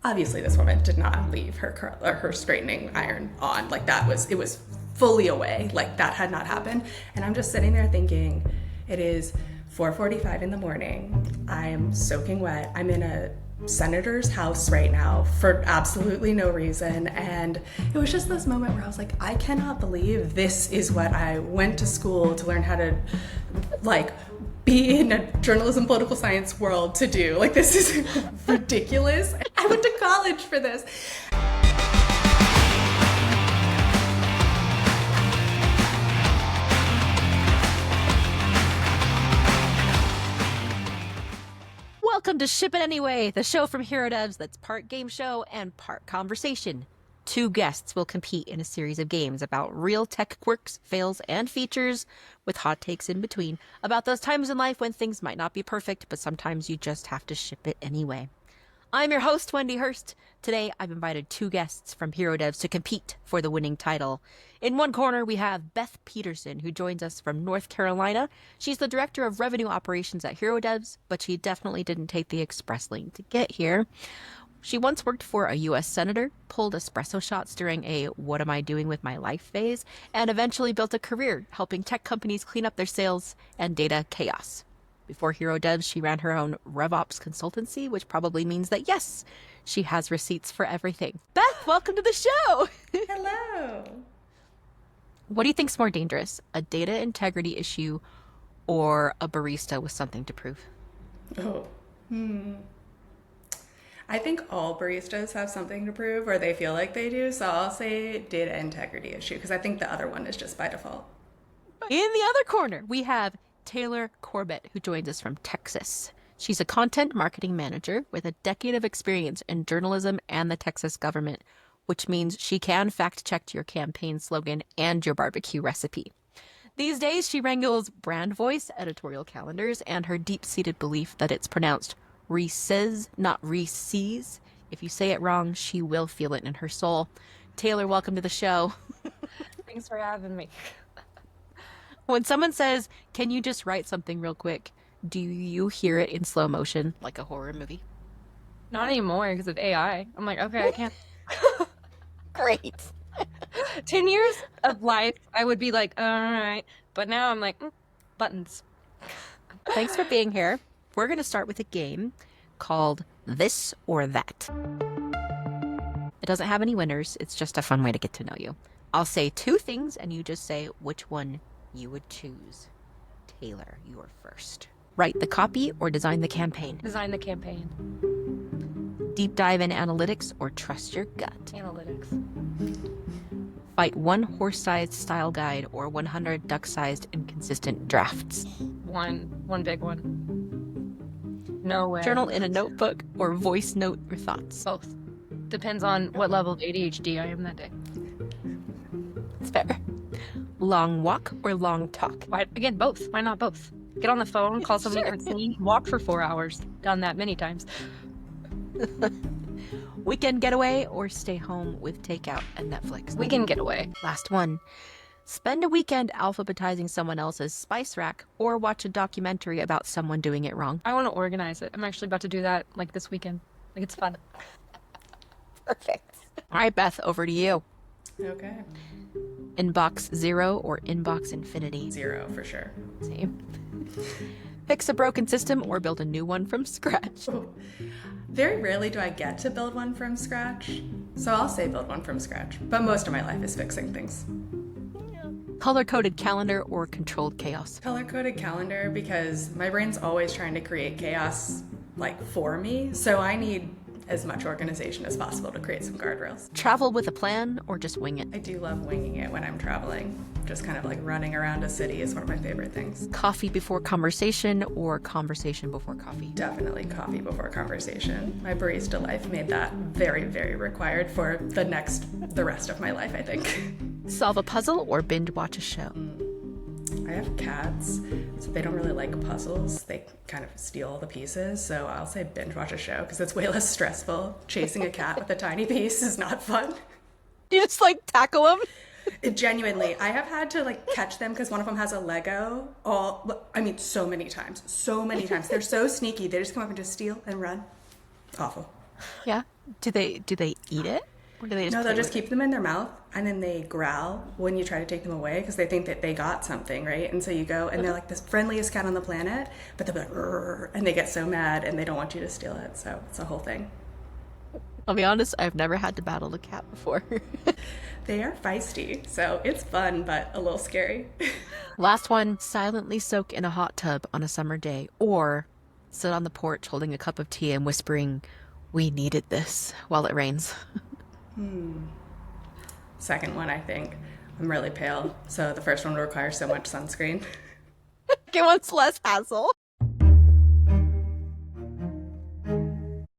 Obviously, this woman did not leave her straightening iron on. Like it was fully away. Like that had not happened. And I'm just sitting there thinking, it is 4:45 in the morning. I am soaking wet. I'm in a senator's house right now for absolutely no reason. And it was just this moment where I was like, I cannot believe this is what I went to school to learn how to like be in a journalism political science world to do. Like, this is ridiculous. I went to college for this. Welcome to Ship It Anyway, the show from Hero Devs that's part game show and part conversation. Two guests will compete in a series of games about real tech quirks, fails, and features, with hot takes in between, about those times in life when things might not be perfect, but sometimes you just have to ship it anyway. I'm your host, Wendy Hurst. Today, I've invited two guests from Hero Devs to compete for the winning title. In one corner, we have Beth Peterson, who joins us from North Carolina. She's the Director of Revenue Operations at Hero Devs, but she definitely didn't take the express lane to get here. She once worked for a U.S. senator, pulled espresso shots during a what am I doing with my life phase, and eventually built a career helping tech companies clean up their sales and data chaos. Before Hero Devs, she ran her own RevOps consultancy, which probably means that, yes, she has receipts for everything. Beth, welcome to the show. Hello. What do you think's more dangerous, a data integrity issue or a barista with something to prove? I think all baristas have something to prove, or they feel like they do, so I'll say data integrity issue, because I think the other one is just by default. In the other corner, we have Taylor Corbett, who joins us from Texas. She's a content marketing manager with a decade of experience in journalism and the Texas government, which means she can fact-check your campaign slogan and your barbecue recipe. These days, she wrangles brand voice, editorial calendars, and her deep-seated belief that it's pronounced Reese's, not Reese's. If you say it wrong, she will feel it in her soul. Taylor, welcome to the show. Thanks for having me. When someone says, can you just write something real quick, do you hear it in slow motion like a horror movie? Not anymore because of AI. I'm like, okay, I can't. Great. 10 years of life, I would be like, all right. But now I'm like, buttons. Thanks for being here. We're going to start with a game called This or That. It doesn't have any winners. It's just a fun way to get to know you. I'll say two things and you just say which one you would choose. Taylor, you're first. Write the copy or design the campaign. Design the campaign. Deep dive in analytics or trust your gut. Analytics. Fight one horse-sized style guide or 100 duck-sized inconsistent drafts. One big one. No way. Journal in a notebook or voice note your thoughts. Both. Depends on what level of ADHD I am that day. It's fair. Long walk or long talk? Why, again, both. Why not both? Get on the phone, call somebody Sure. and see, walk for 4 hours. Done that many times. Weekend getaway or stay home with takeout and Netflix? We can get away. Last one. Spend a weekend alphabetizing someone else's spice rack or watch a documentary about someone doing it wrong. I want to organize it. I'm actually about to do that like this weekend. Like it's fun. Perfect. All right, Beth, over to you. Okay. Inbox 0 or inbox infinity? 0 for sure. Same. Fix a broken system or build a new one from scratch? Ooh. Very rarely do I get to build one from scratch, so I'll say build one from scratch. But most of my life is fixing things. Color-coded calendar or controlled chaos? Color-coded calendar, because my brain's always trying to create chaos, like, for me, so I need as much organization as possible to create some guardrails. Travel with a plan or just wing it? I do love winging it when I'm traveling. Just kind of like running around a city is one of my favorite things. Coffee before conversation or conversation before coffee? Definitely coffee before conversation. My barista life made that very, very required for the rest of my life, I think. Solve a puzzle or binge watch a show? I have cats, so they don't really like puzzles. They kind of steal all the pieces, so I'll say binge watch a show because it's way less stressful. Chasing a cat with a tiny piece is not fun. You just like tackle them? Genuinely, I have had to like catch them because one of them has a Lego. So many times. They're so sneaky. They just come up and just steal and run. Awful. Yeah. Do they eat it? Or do they just No, they'll play just with it? keep them in their mouth and then they growl when you try to take them away because they think that they got something, right? And so you go and they're like the friendliest cat on the planet, but they'll be like, "Rrr," and they get so mad and they don't want you to steal it. So it's a whole thing. I'll be honest, I've never had to battle a cat before. They are feisty, so it's fun, but a little scary. Last one, silently soak in a hot tub on a summer day, or sit on the porch holding a cup of tea and whispering, "We needed this," while it rains. Second one, I think. I'm really pale, so the first one requires so much sunscreen. It wants less hassle.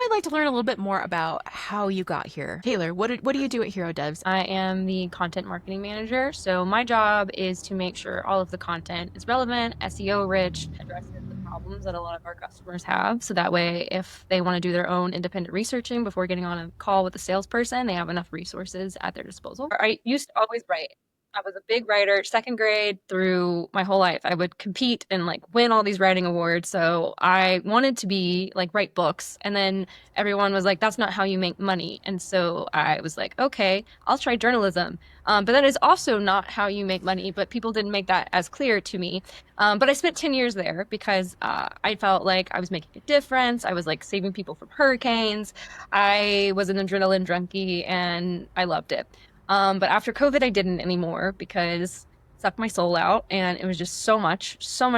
I'd like to learn a little bit more about how you got here. Taylor, what do you do at Hero Devs? I am the content marketing manager. So my job is to make sure all of the content is relevant, SEO rich, addresses the problems that a lot of our customers have. So that way, if they want to do their own independent researching before getting on a call with a salesperson, they have enough resources at their disposal. I used to always write. I was a big writer, second grade through my whole life. I would compete and like win all these writing awards. So I wanted to be like write books. And then everyone was like, that's not how you make money. And so I was like, okay, I'll try journalism. But that is also not how you make money. But people didn't make that as clear to me. But I spent 10 years there because I felt like I was making a difference. I was like saving people from hurricanes. I was an adrenaline junkie and I loved it. But after COVID, I didn't anymore because it sucked my soul out and it was just so much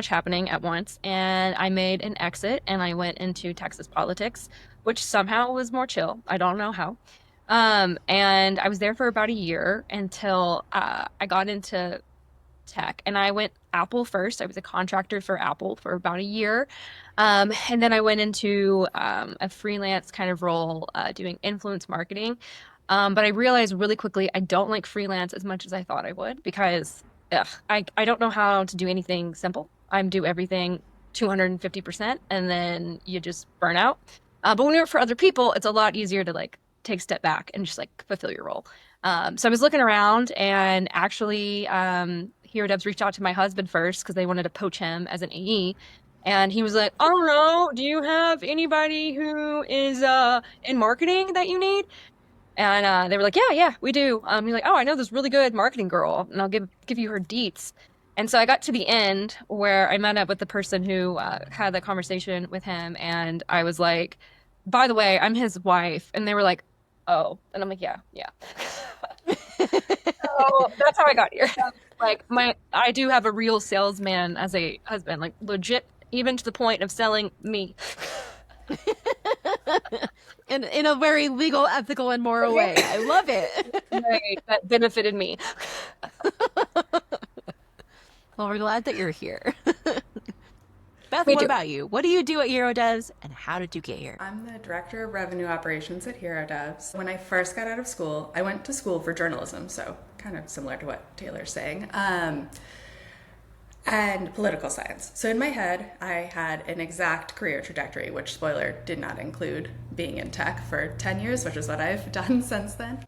happening at once. And I made an exit and I went into Texas politics, which somehow was more chill. I don't know how. And I was there for about a year until I got into tech and I went Apple first. I was a contractor for Apple for about a year. And then I went into a freelance kind of role doing influence marketing. But I realized really quickly I don't like freelance as much as I thought I would because I don't know how to do anything simple. I do everything 250% and then you just burn out. But when you work for other people, it's a lot easier to like take a step back and just like fulfill your role. So I was looking around and actually Hero Devs reached out to my husband first because they wanted to poach him as an AE. And he was like, I don't know, do you have anybody who is in marketing that you need? And they were like, yeah, we do. He's like, oh, I know this really good marketing girl, and I'll give you her deets. And so I got to the end where I met up with the person who had that conversation with him, and I was like, by the way, I'm his wife. And they were like, oh. And I'm like, yeah. So that's how I got here. Like I do have a real salesman as a husband, like legit, even to the point of selling me. In a very legal, ethical, and moral way. I love it. Right, that benefited me. Well, we're glad that you're here. Beth, Me what too. about you? What do you do at Hero Devs, and how did you get here? I'm the director of revenue operations at Hero Devs. When I first got out of school, I went to school for journalism, so kind of similar to what Taylor's saying. And political science. So in my head, I had an exact career trajectory, which, spoiler, did not include being in tech for 10 years, which is what I've done since then.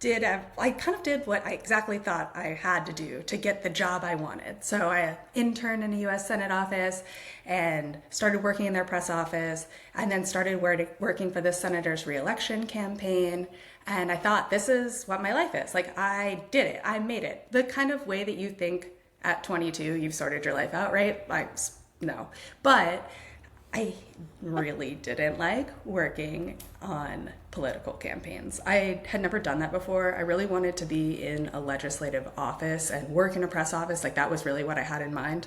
I kind of did what I exactly thought I had to do to get the job I wanted. So I interned in a US Senate office and started working in their press office and then started working for the senator's reelection campaign. And I thought, this is what my life is. Like, I did it. I made it. The kind of way that you think at 22, you've sorted your life out, right? No. But I really didn't like working on political campaigns. I had never done that before. I really wanted to be in a legislative office and work in a press office. Like, that was really what I had in mind.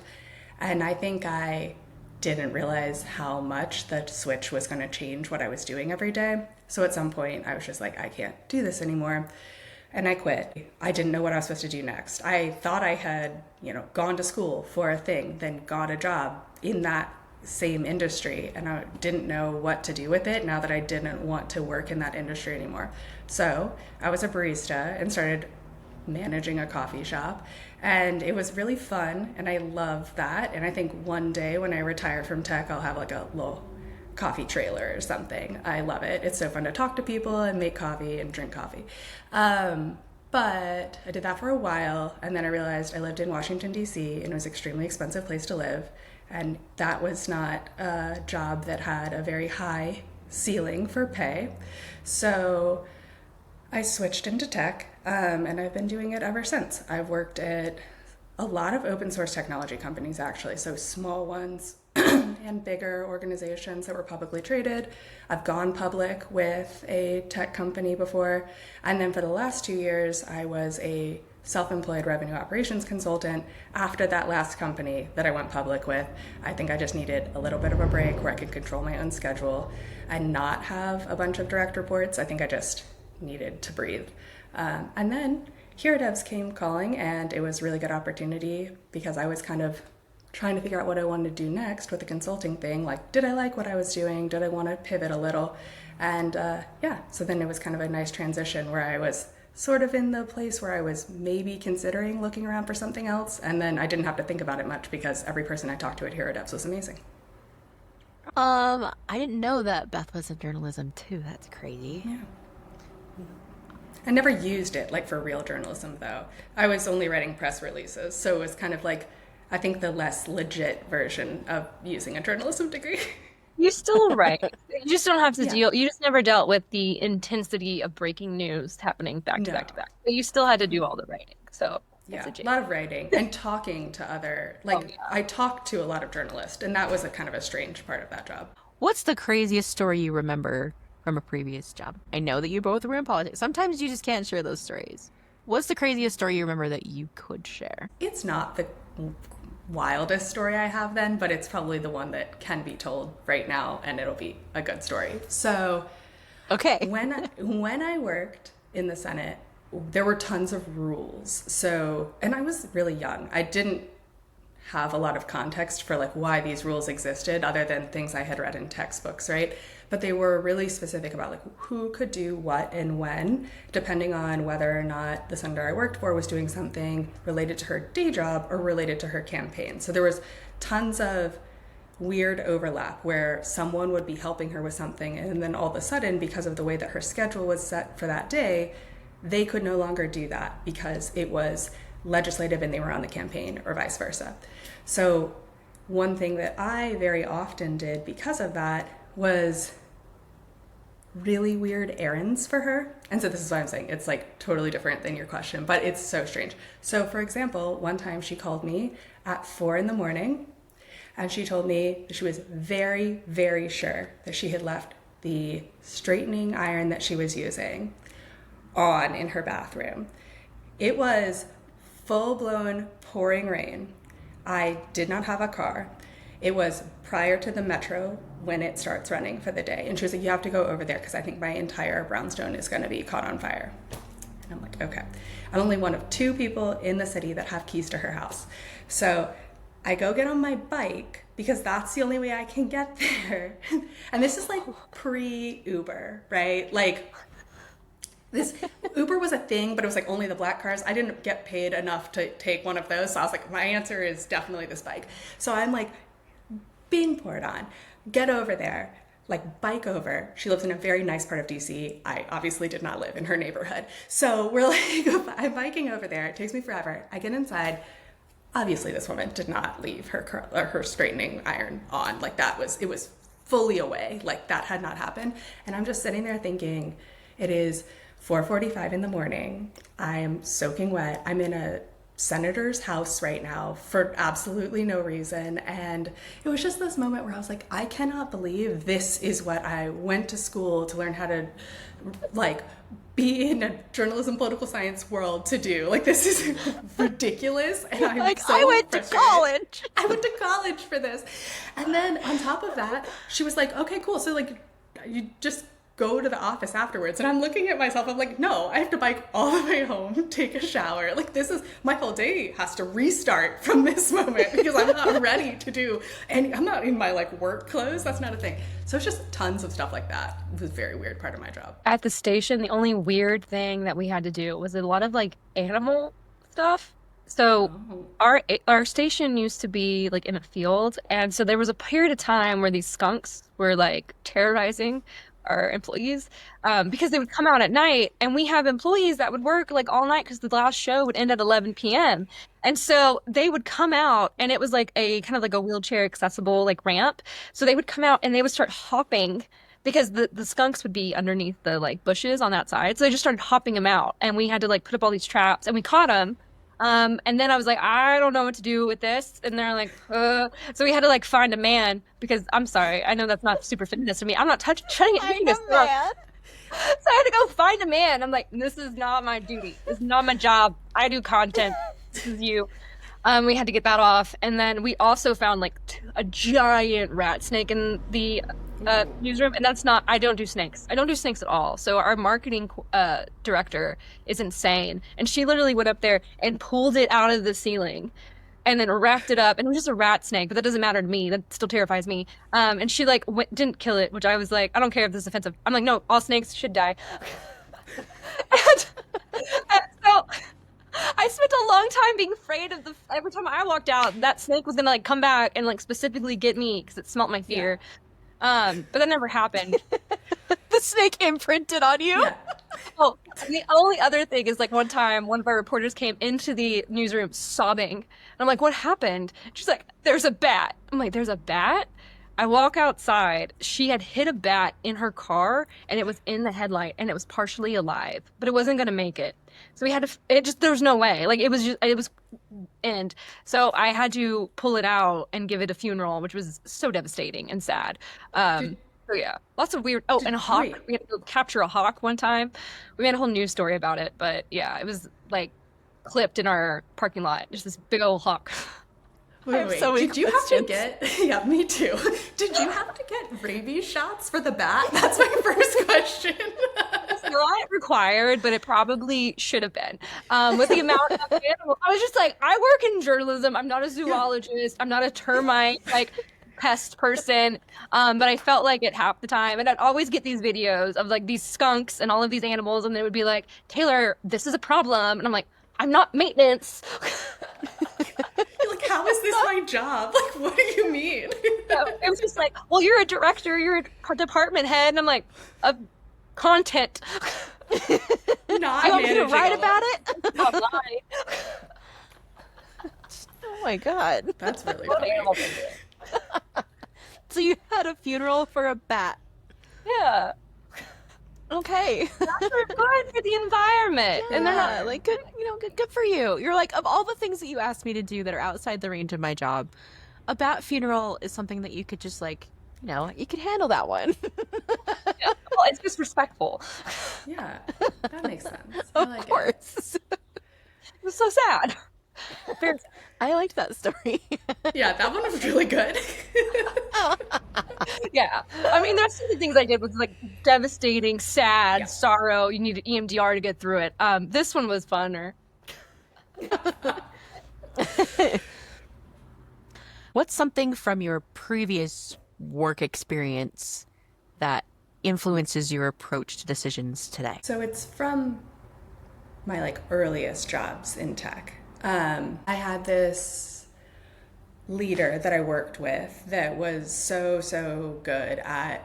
And I think I didn't realize how much the switch was going to change what I was doing every day. So at some point, I was just like, I can't do this anymore. And I quit. I didn't know what I was supposed to do next. I thought I had, gone to school for a thing, then got a job in that same industry, and I didn't know what to do with it now that I didn't want to work in that industry anymore. So I was a barista and started managing a coffee shop, and it was really fun, and I love that. And I think one day when I retire from tech, I'll have like a little coffee trailer or something. I love it. It's so fun to talk to people and make coffee and drink coffee. But I did that for a while, and then I realized I lived in Washington, D.C., and it was an extremely expensive place to live, and that was not a job that had a very high ceiling for pay. So I switched into tech, and I've been doing it ever since. I've worked at a lot of open source technology companies, actually, so small ones and bigger organizations that were publicly traded. I've gone public with a tech company before. And then for the last 2 years, I was a self-employed revenue operations consultant. After that last company that I went public with, I think I just needed a little bit of a break where I could control my own schedule and not have a bunch of direct reports. I think I just needed to breathe. And then Hero Devs came calling, and it was a really good opportunity because I was kind of trying to figure out what I wanted to do next with the consulting thing. Like, did I like what I was doing? Did I want to pivot a little? And so then it was kind of a nice transition where I was sort of in the place where I was maybe considering looking around for something else. And then I didn't have to think about it much because every person I talked to at Hero Devs was amazing. I didn't know that Beth was in journalism too. That's crazy. Yeah. I never used it like for real journalism though. I was only writing press releases. So it was kind of like, I think the less legit version of using a journalism degree. You still write. You just don't have to Yeah. deal. You just never dealt with the intensity of breaking news happening back to No. back to back. But you still had to do all the writing. So Yeah, it's a a lot of writing and talking to other, like, yeah. I talked to a lot of journalists, and that was a kind of a strange part of that job. What's the craziest story you remember from a previous job? I know that you both were in politics. Sometimes you just can't share those stories. What's the craziest story you remember that you could share? It's not the wildest story I have then, but it's probably the one that can be told right now, and it'll be a good story. So Okay. when I worked in the Senate, there were tons of rules. So, and I was really young. I didn't have a lot of context for like why these rules existed other than things I had read in textbooks, right? But they were really specific about like who could do what and when, depending on whether or not the senator I worked for was doing something related to her day job or related to her campaign. So there was tons of weird overlap where someone would be helping her with something, and then all of a sudden, because of the way that her schedule was set for that day, they could no longer do that because it was legislative and they were on the campaign, or vice versa. So one thing that I very often did because of that was really weird errands for her. And so this is why I'm saying it's like totally different than your question, but it's so strange. So for example, one time she called me at 4 a.m. and she told me she was very, very sure that she had left the straightening iron that she was using on in her bathroom. It was full-blown pouring rain. I did not have a car. It was prior to the metro when it starts running for the day. And she was like, you have to go over there because I think my entire brownstone is going to be caught on fire. And I'm like, okay. I'm only one of 2 people in the city that have keys to her house. So I go get on my bike because that's the only way I can get there. And this is like pre-Uber, right? Like, this Uber was a thing, but it was like only the black cars. I didn't get paid enough to take one of those. So I was like, my answer is definitely this bike. So I'm like being poured on, get over there, like bike over. She lives in a very nice part of DC. I obviously did not live in her neighborhood. So we're like, I'm biking over there. It takes me forever. I get inside. Obviously this woman did not leave her straightening iron on. Like it was fully away. Like that had not happened. And I'm just sitting there thinking, it is 4:45 in the morning. I am soaking wet. I'm in a senator's house right now for absolutely no reason. And it was just this moment where I was like, I cannot believe this is what I went to school to learn how to like be in a journalism political science world to do. Like this is ridiculous. And I'm Like, so I went to frustrated. college. I went to college for this. And then on top of that, she was like, okay, cool. So like you just go to the office afterwards. And I'm looking at myself, I'm like, no, I have to bike all the way home, take a shower. Like this is, my whole day has to restart from this moment because I'm not ready to do, and I'm not in my like work clothes. That's not a thing. So it's just tons of stuff like that. It was a very weird part of my job. At the station, the only weird thing that we had to do was a lot of like animal stuff. So our station used to be like in a field, and so there was a period of time where these skunks were like terrorizing our employees because they would come out at night, and we have employees that would work like all night because the last show would end at 11 p.m. And so they would come out, and it was like a kind of like a wheelchair accessible like ramp. So they would come out and they would start hopping because the skunks would be underneath the like bushes on that side. So they just started hopping them out, and we had to like put up all these traps, and we caught them. And then I was like, I don't know what to do with this. And they're like, so we had to like find a man because I'm sorry, I know that's not super fitness to me. I'm not trying to Find this. a man. So I had to go find a man. I'm like, this is not my duty. This is not my job. I do content. This is you. We had to get that off, and then we also found like a giant rat snake in the newsroom, and that's not. I don't do snakes. I don't do snakes at all. So our marketing director is insane, and she literally went up there and pulled it out of the ceiling, and then wrapped it up, and it was just a rat snake, but that doesn't matter to me. That still terrifies me. And she like didn't kill it, which I was like, I don't care if this is offensive. I'm like, no, all snakes should die. and so. I spent a long time being afraid of every time I walked out, that snake was gonna like come back and like specifically get me because it smelt my fear. Yeah. But that never happened. The snake imprinted on you? Yeah. Oh, the only other thing is like one time one of our reporters came into the newsroom sobbing. And I'm like, what happened? She's like, there's a bat. I'm like, there's a bat? I walk outside. She had hit a bat in her car and it was in the headlight and it was partially alive, but it wasn't going to make it. So we had to, there was no way. Like it was end. So I had to pull it out and give it a funeral, which was so devastating and sad. So yeah, lots of weird. Oh, and a hawk. We had to go capture a hawk one time. We made a whole news story about it, but yeah, it was like clipped in our parking lot. Just this big old hawk. Wait. Did you have to get? Yeah, me too. Did you have to get rabies shots for the bat? That's my first question. It's not required, but it probably should have been. With the amount of animals, I was just like, I work in journalism. I'm not a zoologist. I'm not a termite like pest person. But I felt like it half the time, and I'd always get these videos of like these skunks and all of these animals, and they would be like, Taylor, this is a problem, and I'm like, I'm not maintenance. Like, how is this my job? Like, what do you mean? So it was just like, well, you're a director, you're a department head, and I'm like, content. Not you want me to write about it? Not lying. Oh my god, that's really funny. So you had a funeral for a bat? Yeah. Okay. That's good for the environment. Yeah, and they're not like good, good for you. You're like, of all the things that you asked me to do that are outside the range of my job, a bat funeral is something that you could just like, you could handle that one. Yeah. Well, it's just respectful. Yeah, that makes sense. Of course. It was so sad. I liked that story. Yeah, that one was really good. Yeah. I mean, there's some of the things I did was like devastating, sad, sorrow. You need an EMDR to get through it. This one was funner. What's something from your previous work experience that influences your approach to decisions today? So it's from my like earliest jobs in tech. I had this leader that I worked with that was so good at,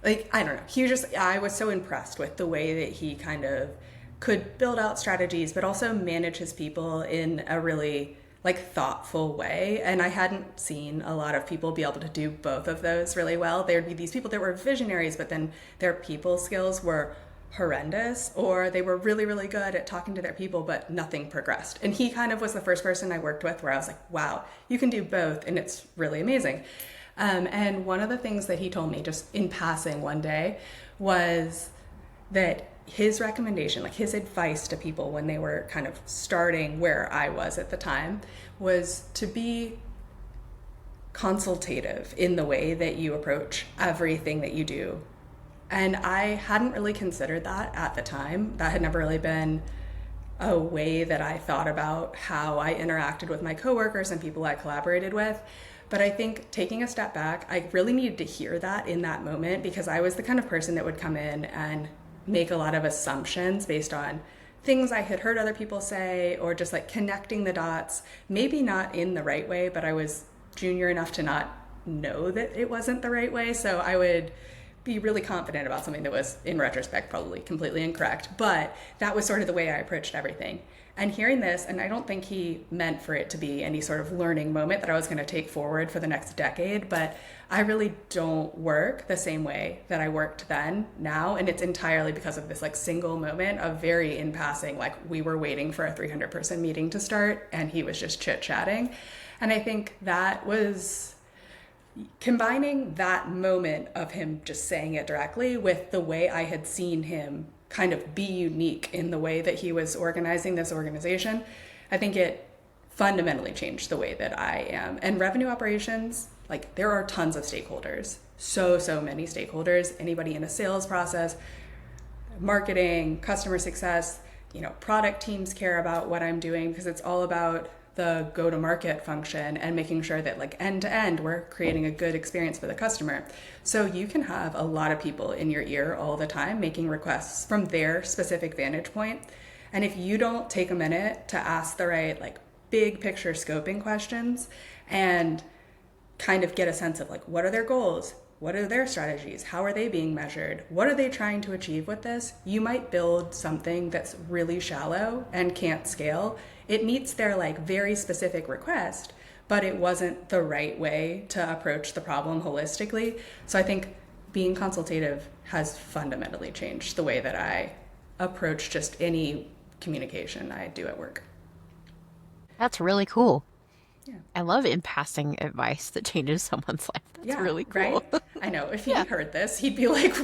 like, I don't know. I was so impressed with the way that he kind of could build out strategies, but also manage his people in a really like thoughtful way. And I hadn't seen a lot of people be able to do both of those really well. There'd be these people that were visionaries, but then their people skills were horrendous, or they were really good at talking to their people, but nothing progressed. And he kind of was the first person I worked with where I was like, wow, you can do both, and it's really amazing. And one of the things that he told me just in passing one day was that his recommendation, like his advice to people when they were kind of starting where I was at the time, was to be consultative in the way that you approach everything that you do. And I hadn't really considered that at the time. That had never really been a way that I thought about how I interacted with my coworkers and people I collaborated with. But I think taking a step back, I really needed to hear that in that moment, because I was the kind of person that would come in and make a lot of assumptions based on things I had heard other people say, or just like connecting the dots, maybe not in the right way, but I was junior enough to not know that it wasn't the right way. So I would be really confident about something that was, in retrospect, probably completely incorrect. But that was sort of the way I approached everything. And hearing this, and I don't think he meant for it to be any sort of learning moment that I was going to take forward for the next decade, but I really don't work the same way that I worked then now. And it's entirely because of this like single moment of very in passing, like we were waiting for a 300-person meeting to start and he was just chit-chatting. And I think that was combining that moment of him just saying it directly with the way I had seen him kind of be unique in the way that he was organizing this organization. I think it fundamentally changed the way that I am. And revenue operations, like there are tons of stakeholders, so many stakeholders, anybody in a sales process, marketing, customer success, product teams care about what I'm doing because it's all about the go-to-market function and making sure that like end to end we're creating a good experience for the customer. So you can have a lot of people in your ear all the time making requests from their specific vantage point. And if you don't take a minute to ask the right like big picture scoping questions and kind of get a sense of like what are their goals, what are their strategies, how are they being measured, what are they trying to achieve with this, you might build something that's really shallow and can't scale. It meets their like very specific request, but it wasn't the right way to approach the problem holistically. So I think being consultative has fundamentally changed the way that I approach just any communication I do at work. That's really cool. Yeah. I love in passing advice that changes someone's life. That's really cool. Right? I know. If he heard this, he'd be like,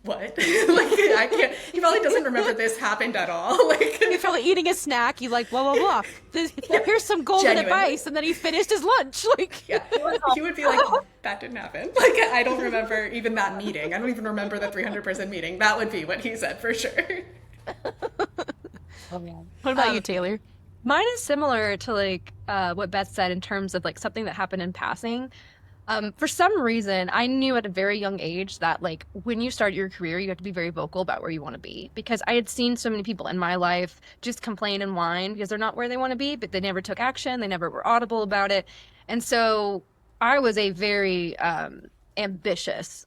what? Like, I can't. He probably doesn't remember this happened at all. Like, You're probably eating a snack. You like, blah, blah, blah. Here's some golden advice. And then he finished his lunch. Like, yeah. He would be like, that didn't happen. Like, I don't remember even that meeting. I don't even remember the 300-person meeting. That would be what he said for sure. Oh, man. What about you, Taylor? Mine is similar to like what Beth said in terms of like something that happened in passing. For some reason, I knew at a very young age that like when you start your career, you have to be very vocal about where you want to be, because I had seen so many people in my life just complain and whine because they're not where they want to be, but they never took action. They never were audible about it. And so I was a very ambitious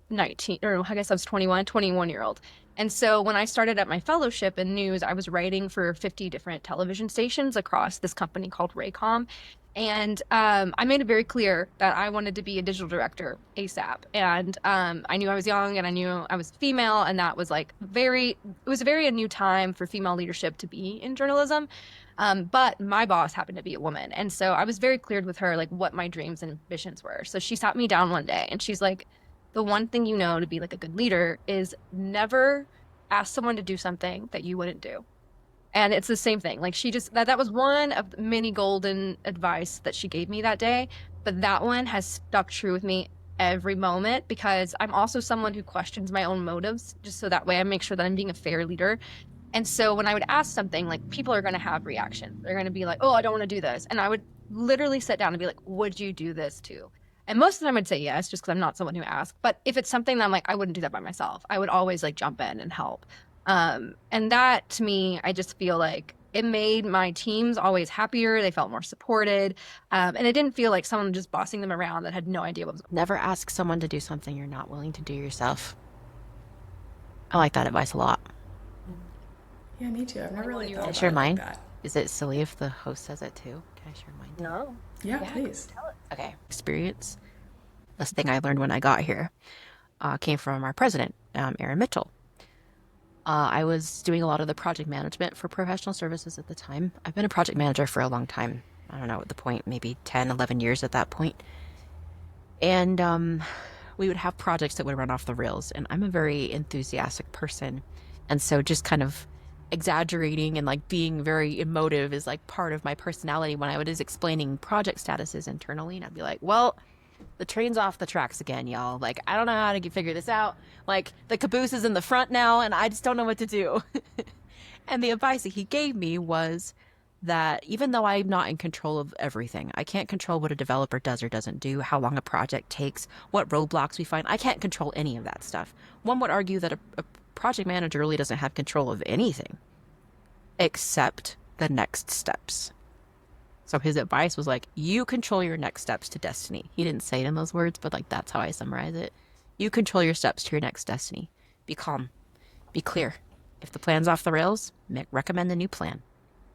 21-year-old. And so when I started at my fellowship in news, I was writing for 50 different television stations across this company called Raycom. And I made it very clear that I wanted to be a digital director ASAP. And I knew I was young and I knew I was female. And that was like it was a very new time for female leadership to be in journalism. But my boss happened to be a woman. And so I was very clear with her, like what my dreams and ambitions were. So she sat me down one day and she's like, the one thing you know to be like a good leader is never ask someone to do something that you wouldn't do. And it's the same thing. Like she just, that was one of many golden advice that she gave me that day. But that one has stuck true with me every moment, because I'm also someone who questions my own motives, just so that way I make sure that I'm being a fair leader. And so when I would ask something, like people are going to have reactions. They're going to be like, oh, I don't want to do this. And I would literally sit down and be like, would you do this too? And most of the time I'd say yes, just because I'm not someone who asks. But if it's something that I'm like, I wouldn't do that by myself, I would always like jump in and help. And that to me, I just feel like it made my teams always happier. They felt more supported. And it didn't feel like someone just bossing them around that had no idea what was going on. Never ask someone to do something you're not willing to do yourself. I like that advice a lot. Yeah, me too. I've never really thought Can I about share it mine? like that. Is it silly if the host says it too? Can I share mine? No. Yeah, please. Okay. Experience. This thing I learned when I got here came from our president, Aaron Mitchell. I was doing a lot of the project management for professional services at the time. I've been a project manager for a long time. I don't know at the point, maybe 10, 11 years at that point. And we would have projects that would run off the rails. And I'm a very enthusiastic person. And so just kind of exaggerating and like being very emotive is like part of my personality when I was explaining project statuses internally. And I'd be like, well, the train's off the tracks again, y'all. Like, I don't know how to figure this out. Like, the caboose is in the front now, and I just don't know what to do. And the advice that he gave me was that even though I'm not in control of everything, I can't control what a developer does or doesn't do, how long a project takes, what roadblocks we find. I can't control any of that stuff. One would argue that a project manager really doesn't have control of anything except the next steps. So his advice was like, you control your next steps to destiny. He didn't say it in those words, but like that's how I summarize it. You control your steps to your next destiny. Be calm. Be clear. If the plan's off the rails, recommend a new plan.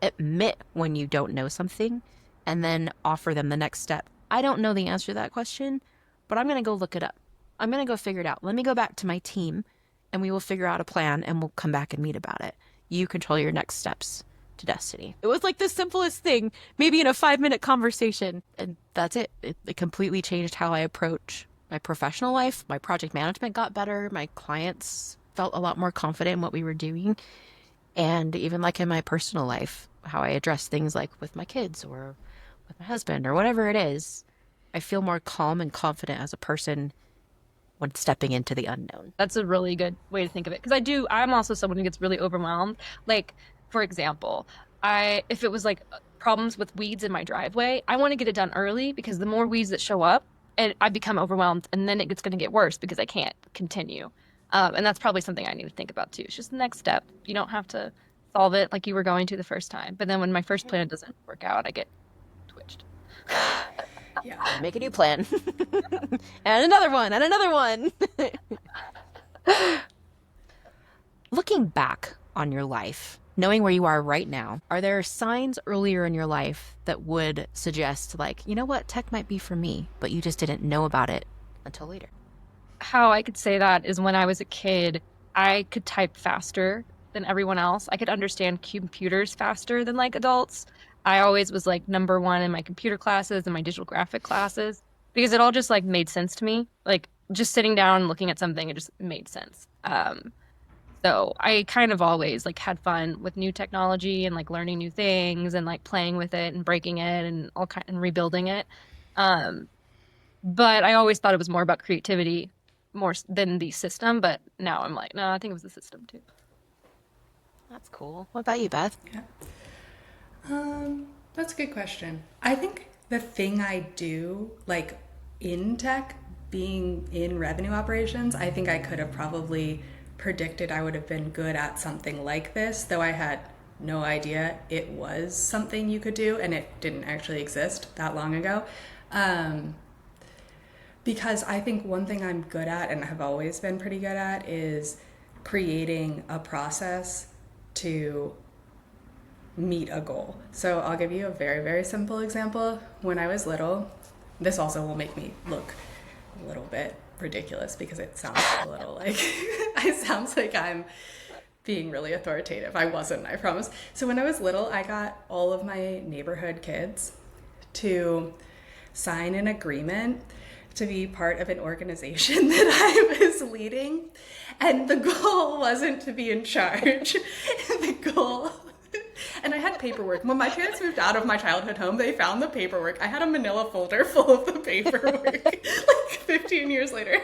Admit when you don't know something, and then offer them the next step. I don't know the answer to that question, but I'm going to go look it up. I'm going to go figure it out. Let me go back to my team, and we will figure out a plan, and we'll come back and meet about it. You control your next steps to destiny. It was like the simplest thing, maybe in a 5-minute conversation, and that's it. It completely changed how I approach my professional life. My project management got better. My clients felt a lot more confident in what we were doing. And even like in my personal life, how I address things like with my kids or with my husband or whatever it is, I feel more calm and confident as a person when stepping into the unknown. That's a really good way to think of it. Because I'm also someone who gets really overwhelmed. Like, for example, if it was like problems with weeds in my driveway, I want to get it done early because the more weeds that show up, and I become overwhelmed, and then it's going to get worse because I can't continue. And that's probably something I need to think about too. It's just the next step. You don't have to solve it like you were going to the first time. But then when my first plan doesn't work out, I get twitched. Yeah. Make a new plan. And another one, and another one. Looking back on your life, knowing where you are right now, are there signs earlier in your life that would suggest, like, you know what, tech might be for me, but you just didn't know about it until later? How I could say that is when I was a kid, I could type faster than everyone else. I could understand computers faster than like adults. I always was like number one in my computer classes and my digital graphic classes because it all just like made sense to me. Like just sitting down and looking at something, it just made sense. So I kind of always like had fun with new technology and like learning new things and like playing with it and breaking it and and rebuilding it. But I always thought it was more about creativity more than the system. But now I'm like, no, I think it was the system too. That's cool. What about you, Beth? Yeah. That's a good question. I think the thing I do, like in tech, being in revenue operations, I think I could have probably predicted I would have been good at something like this, though I had no idea it was something you could do and it didn't actually exist that long ago. Because I think one thing I'm good at and have always been pretty good at is creating a process to meet a goal. So I'll give you a very, very simple example. When I was little, this also will make me look a little bit ridiculous because it sounds a little like, it sounds like I'm being really authoritative. I wasn't, I promise. So when I was little, I got all of my neighborhood kids to sign an agreement to be part of an organization that I was leading. And the goal wasn't to be in charge. The goal, and I had paperwork. When my parents moved out of my childhood home, they found the paperwork. I had a manila folder full of the paperwork, like 15 years later.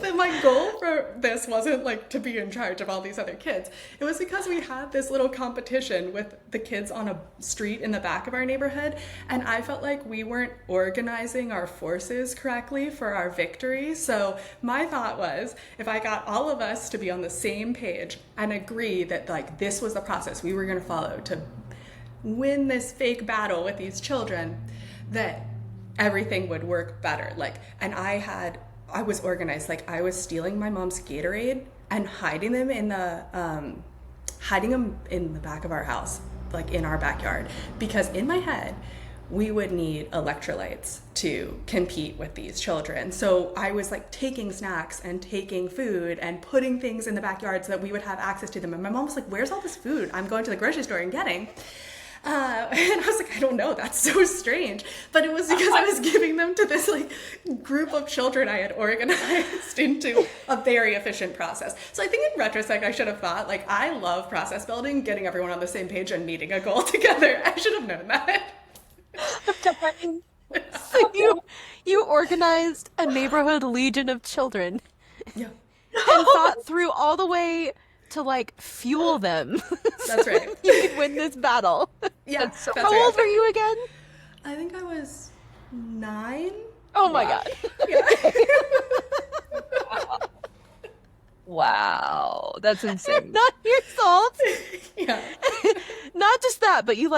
But my goal for this wasn't like to be in charge of all these other kids. It was because we had this little competition with the kids on a street in the back of our neighborhood, and I felt like we weren't organizing our forces correctly for our victory. So my thought was, if I got all of us to be on the same page and agree that like this was the process we were going to follow to win this fake battle with these children, that everything would work better. Like, and I was organized. Like I was stealing my mom's Gatorade and hiding them in the back of our house, like in our backyard, because in my head we would need electrolytes to compete with these children. So I was like taking snacks and taking food and putting things in the backyard so that we would have access to them. And my mom was like, "Where's all this food I'm going to the grocery store and getting?" And I was like, I don't know, that's so strange. But it was because I was giving them to this like group of children I had organized into a very efficient process. So I think in retrospect, I should have thought, like, I love process building, getting everyone on the same page and meeting a goal together. I should have known that. So you organized a neighborhood legion of children. Yeah. And thought through all the way to like fuel them. That's right. You could win this battle. Yeah. That's How old were you again? I think I was 9. Oh my God. Yeah. Wow, that's insane. Not your fault. Yeah. Not just that, but you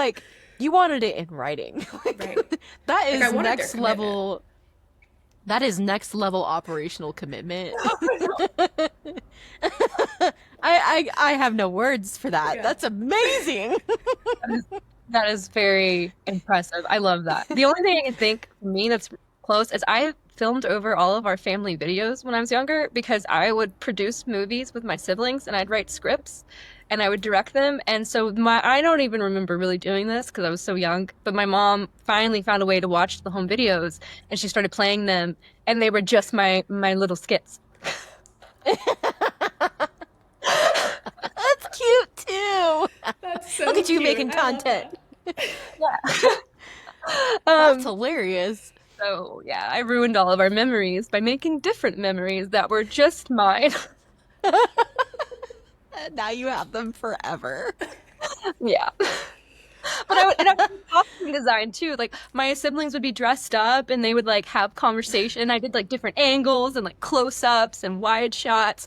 wanted it in writing. Right. That is I wanted next their level. That is next level operational commitment. I have no words for that. Yeah. That's amazing. That is very impressive. I love that. The only thing I can think for me that's close is I filmed over all of our family videos when I was younger because I would produce movies with my siblings and I'd write scripts and I would direct them. And so I don't even remember really doing this because I was so young, but my mom finally found a way to watch the home videos and she started playing them and they were just my little skits. That's cute too. That's so Look at you cute. making I love content. Yeah. That's hilarious. So yeah, I ruined all of our memories by making different memories that were just mine. Now you have them forever. Yeah. But I would do costume design too. Like my siblings would be dressed up and they would like have conversation. I did like different angles and like close-ups and wide shots.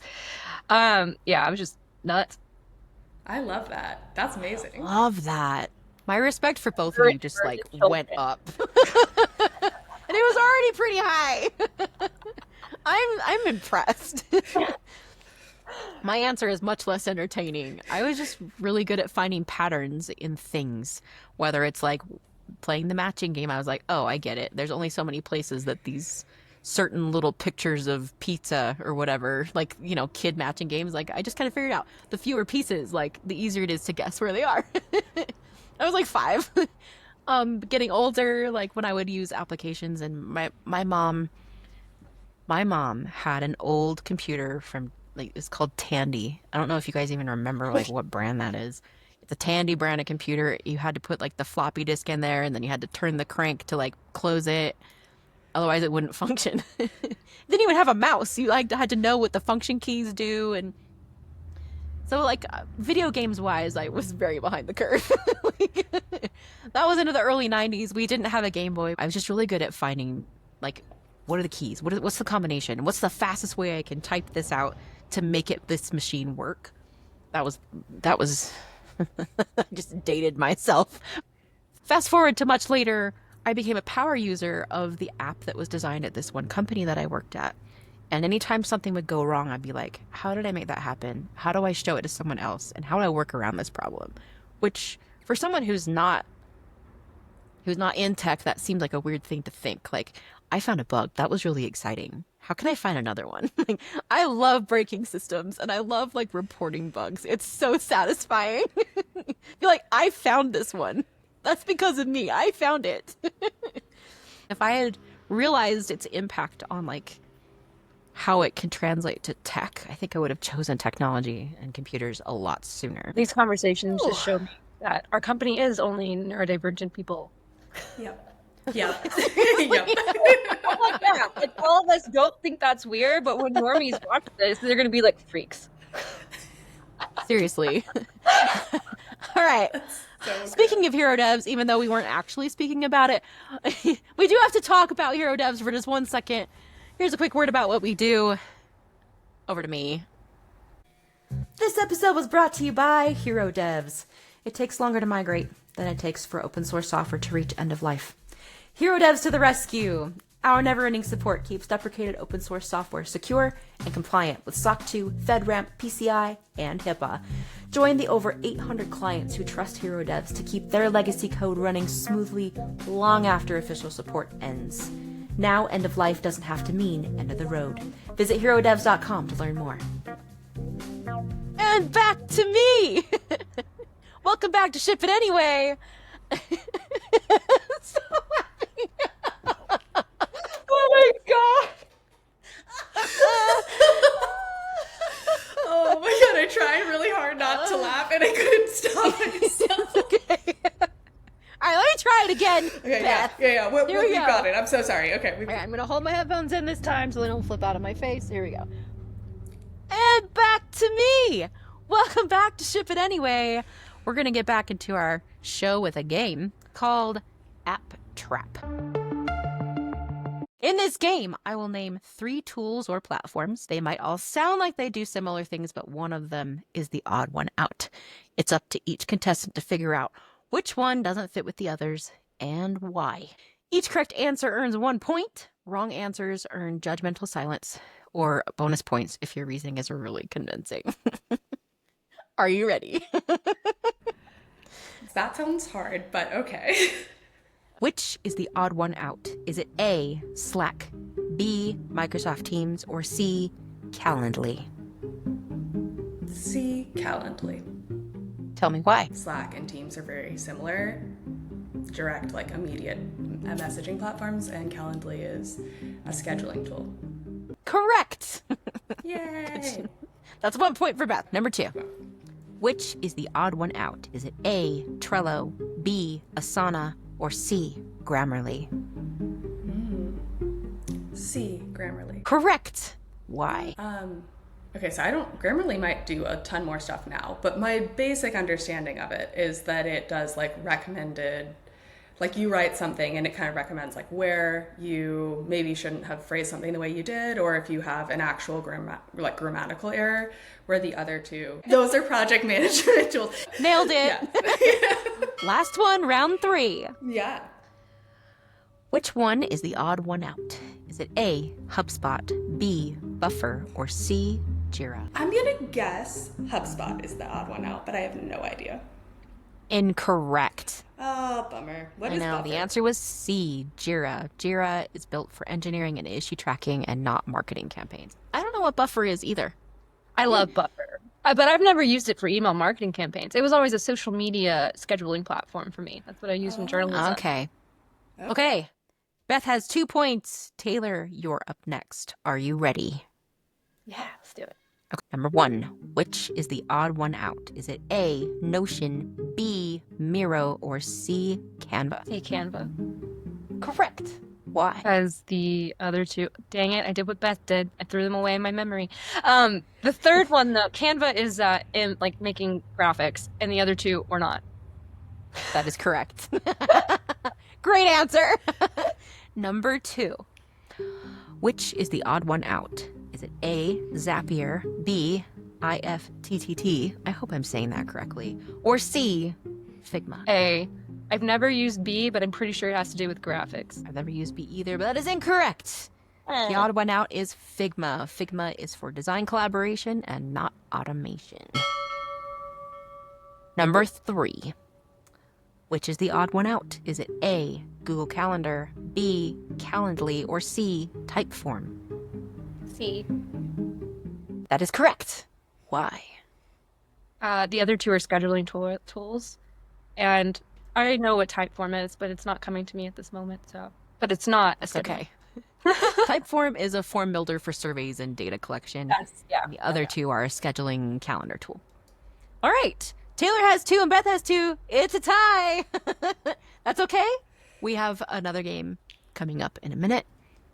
Yeah, I was just nuts. I love that. That's amazing. Love that. My respect for both of Very you just like children. went up. And it was already pretty high. I'm impressed. My answer is much less entertaining. I was just really good at finding patterns in things. Whether it's like playing the matching game, I was like, oh, I get it. There's only so many places that these certain little pictures of pizza or whatever, like, you know, kid matching games, like I just kind of figured out the fewer pieces, like the easier it is to guess where they are. I was like 5. Getting older, like when I would use applications and my mom had an old computer from like it's called Tandy. I don't know if you guys even remember like what brand that is. It's a Tandy brand of computer. You had to put like the floppy disk in there and then you had to turn the crank to like close it. Otherwise it wouldn't function. Then you would have a mouse. You like had to know what the function keys do and so like video games wise I was very behind the curve. Like, that was into the early 90s. We didn't have a Game Boy. I was just really good at finding like what are the keys? What's the combination? What's the fastest way I can type this out to make this machine work? That was I just dated myself. Fast forward to much later, I became a power user of the app that was designed at this one company that I worked at. And anytime something would go wrong, I'd be like, how did I make that happen? How do I show it to someone else? And how do I work around this problem? Which for someone who's not in tech, that seemed like a weird thing to think. Like, I found a bug. That was really exciting. How can I find another one? Like, I love breaking systems and I love like reporting bugs. It's so satisfying. You're like, I found this one. That's because of me. I found it. If I had realized its impact on like how it can translate to tech, I think I would have chosen technology and computers a lot sooner. These conversations just show me that our company is only neurodivergent people. Yep. Yep. Yep. Oh, yeah. Like, all of us don't think that's weird, but when normies watch this, they're going to be like freaks. Seriously. All right. So Speaking of hero devs, even though we weren't actually speaking about it, we do have to talk about hero devs for just 1 second. Here's a quick word about what we do. Over to me. This episode was brought to you by Hero Devs. It takes longer to migrate than it takes for open source software to reach end of life. Hero Devs to the rescue. Our never-ending support keeps deprecated open source software secure and compliant with SOC 2, FedRAMP, PCI, and HIPAA. Join the over 800 clients who trust Hero Devs to keep their legacy code running smoothly long after official support ends. Now, end of life doesn't have to mean end of the road. Visit HeroDevs.com to learn more. And back to me! Welcome back to Ship It Anyway! So happy! Oh my god! Oh my god, I tried really hard not to laugh and I couldn't stop myself. Okay. Alright, let me try it again. Okay, Beth. yeah. Here we We've go. got it. I'm so sorry. Okay, Alright, I'm gonna hold my headphones in this time so they don't flip out of my face. Here we go. And back to me! Welcome back to Ship It Anyway. We're gonna get back into our show with a game called App Trap. In this game, I will name 3 tools or platforms. They might all sound like they do similar things, but one of them is the odd one out. It's up to each contestant to figure out which one doesn't fit with the others and why. Each correct answer earns 1 point. Wrong answers earn judgmental silence or bonus points if your reasoning is really convincing. Are you ready? That sounds hard, but okay. Which is the odd one out? Is it A, Slack, B, Microsoft Teams, or C, Calendly? C, Calendly. Tell me why. Slack and Teams are very similar. Direct, like immediate messaging platforms, and Calendly is a scheduling tool. Correct! Yay! That's 1 point for Beth. Number 2. Which is the odd one out? Is it A, Trello, B, Asana, or C, Grammarly? C, Grammarly. Correct! Why? Okay, so Grammarly might do a ton more stuff now, but my basic understanding of it is that it does like recommended, like you write something and it kind of recommends like where you maybe shouldn't have phrased something the way you did, or if you have an actual grammatical error, where the other two, those are project management tools. Nailed it! Yeah. Last one, round 3. Yeah. Which one is the odd one out? Is it A, HubSpot, B, Buffer, or C, Jira? I'm gonna guess HubSpot is the odd one out, but I have no idea. Incorrect. Oh, bummer. What I is know, Buffer? the answer was C, Jira. Jira is built for engineering and issue tracking and not marketing campaigns. I don't know what Buffer is either. I love Buffer, but I've never used it for email marketing campaigns. It was always a social media scheduling platform for me. That's what I used in journalism. Okay. Okay. Beth has 2 points. Taylor, you're up next. Are you ready? Yeah, let's do it. Okay. Number 1, which is the odd one out? Is it A, Notion, B, Miro, or C, Canva? Hey, Canva. Correct. Why? Because the other two, dang it, I did what Beth did. I threw them away in my memory. The third one, though, Canva is in like making graphics, and the other two were not. That is correct. Great answer. Number 2, which is the odd one out? Is it A, Zapier, B, IFTTT, I hope I'm saying that correctly, or C, Figma? A. I've never used B, but I'm pretty sure it has to do with graphics. I've never used B either, but that is incorrect. The odd one out is Figma. Figma is for design collaboration and not automation. Number 3, which is the odd one out? Is it A, Google Calendar, B, Calendly, or C, Typeform? C. That is correct. Why? The other two are scheduling tools, and I know what Typeform is, but it's not coming to me at this moment. So, but it's not a scheduling. Okay. Typeform is a form builder for surveys and data collection. Yes, yeah. The other two are a scheduling calendar tool. All right. Taylor has 2 and Beth has 2. It's a tie. That's okay. We have another game coming up in a minute,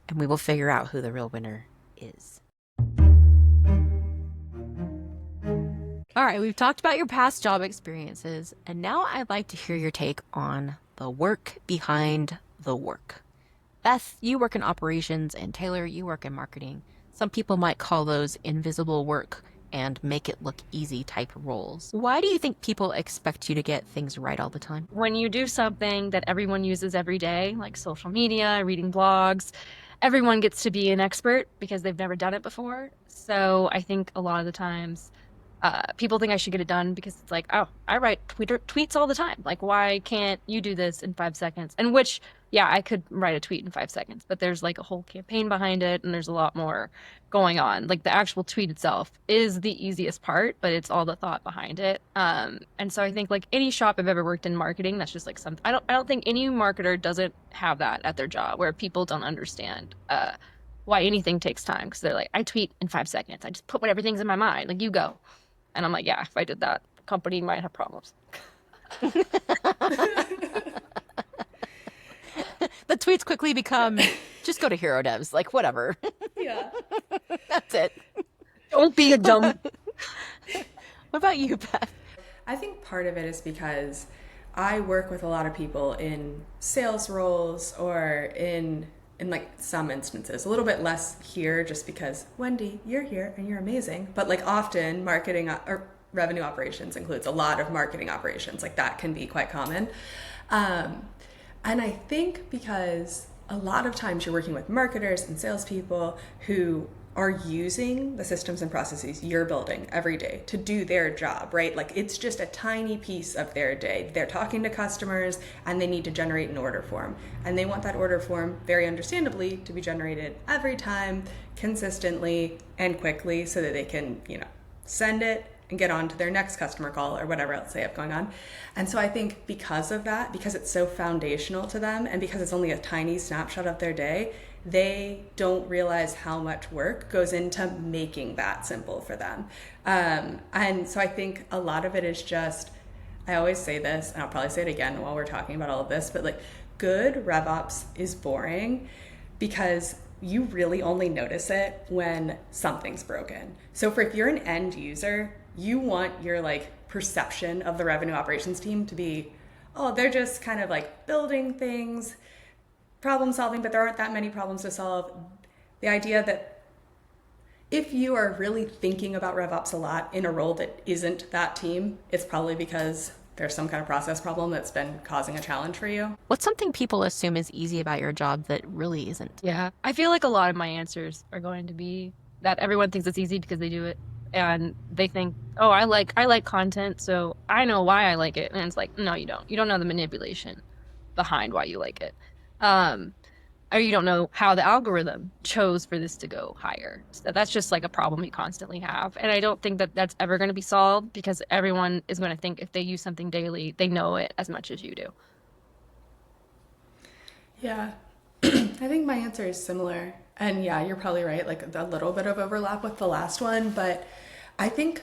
and we will figure out who the real winner is. All right, we've talked about your past job experiences, and now I'd like to hear your take on the work behind the work. Beth, you work in operations, and Taylor, you work in marketing. Some people might call those invisible work and make it look easy type roles. Why do you think people expect you to get things right all the time? When you do something that everyone uses every day, like social media, reading blogs, everyone gets to be an expert because they've never done it before. So I think a lot of the times people think I should get it done because it's like, oh, I write tweets all the time. Like, why can't you do this in 5 seconds? And which, yeah, I could write a tweet in 5 seconds, but there's like a whole campaign behind it and there's a lot more going on. Like the actual tweet itself is the easiest part, but it's all the thought behind it. And so I think like any shop I've ever worked in marketing, that's just like something, I don't think any marketer doesn't have that at their job where people don't understand why anything takes time. Cause they're like, I tweet in 5 seconds. I just put whatever thing's in my mind. Like you go. And I'm like, yeah, if I did that, the company might have problems. The tweets quickly become, just go to Hero Devs, like whatever. Yeah. That's it. Don't be a dumb. What about you, Beth? I think part of it is because I work with a lot of people in sales roles or in like some instances, a little bit less here just because, Wendy, you're here and you're amazing. But like often marketing or revenue operations includes a lot of marketing operations. Like that can be quite common. And I think because a lot of times you're working with marketers and salespeople who are using the systems and processes you're building every day to do their job, right? Like it's just a tiny piece of their day. They're talking to customers and they need to generate an order form. And they want that order form, very understandably, to be generated every time, consistently and quickly so that they can, send it and get on to their next customer call or whatever else they have going on. And so I think because of that, because it's so foundational to them and because it's only a tiny snapshot of their day, they don't realize how much work goes into making that simple for them. And so I think a lot of it is just, I always say this, and I'll probably say it again while we're talking about all of this, but like good RevOps is boring because you really only notice it when something's broken. So if you're an end user, you want your like perception of the revenue operations team to be, oh, they're just kind of like building things, problem solving, but there aren't that many problems to solve. The idea that if you are really thinking about RevOps a lot in a role that isn't that team, it's probably because there's some kind of process problem that's been causing a challenge for you. What's something people assume is easy about your job that really isn't? Yeah, I feel like a lot of my answers are going to be that everyone thinks it's easy because they do it. And they think, oh, I like content, so I know why I like it. And it's like, no, you don't. You don't know the manipulation behind why you like it. Or you don't know how the algorithm chose for this to go higher. So that's just like a problem you constantly have. And I don't think that that's ever going to be solved because everyone is going to think if they use something daily, they know it as much as you do. Yeah, I think my answer is similar. And yeah, you're probably right, like a little bit of overlap with the last one, but I think,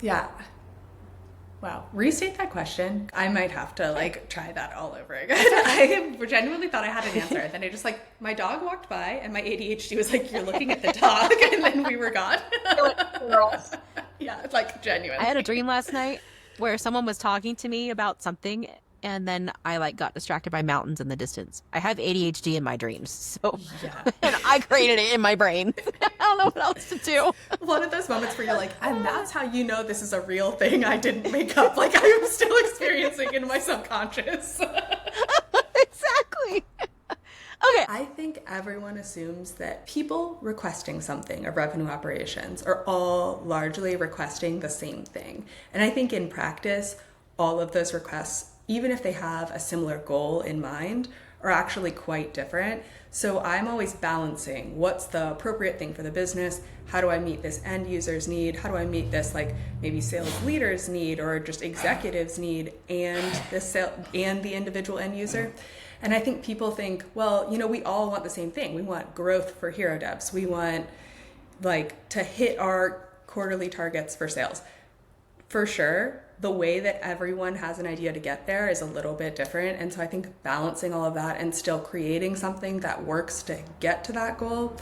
yeah. Wow. Restate that question. I might have to like try that all over again. I genuinely thought I had an answer. Then I just like, my dog walked by and my ADHD was like, you're looking at the dog. And then we were gone. Yeah, it's like genuine. I had a dream last night where someone was talking to me about something and then I like got distracted by mountains in the distance. I have ADHD in my dreams, so yeah. And I created it in my brain. I don't know what else to do. One of those moments where you're like, and that's how you know this is a real thing I didn't make up. Like I am still experiencing in my subconscious. Exactly. Okay. I think everyone assumes that people requesting something of revenue operations are all largely requesting the same thing. And I think in practice, all of those requests, even if they have a similar goal in mind, are actually quite different. So I'm always balancing what's the appropriate thing for the business, how do I meet this end user's need, how do I meet this like maybe sales leader's need or just executives need and the individual end user. And I think people think, well, we all want the same thing. We want growth for Hero Devs. We want like to hit our quarterly targets for sales. For sure, the way that everyone has an idea to get there is a little bit different. And so I think balancing all of that and still creating something that works to get to that goal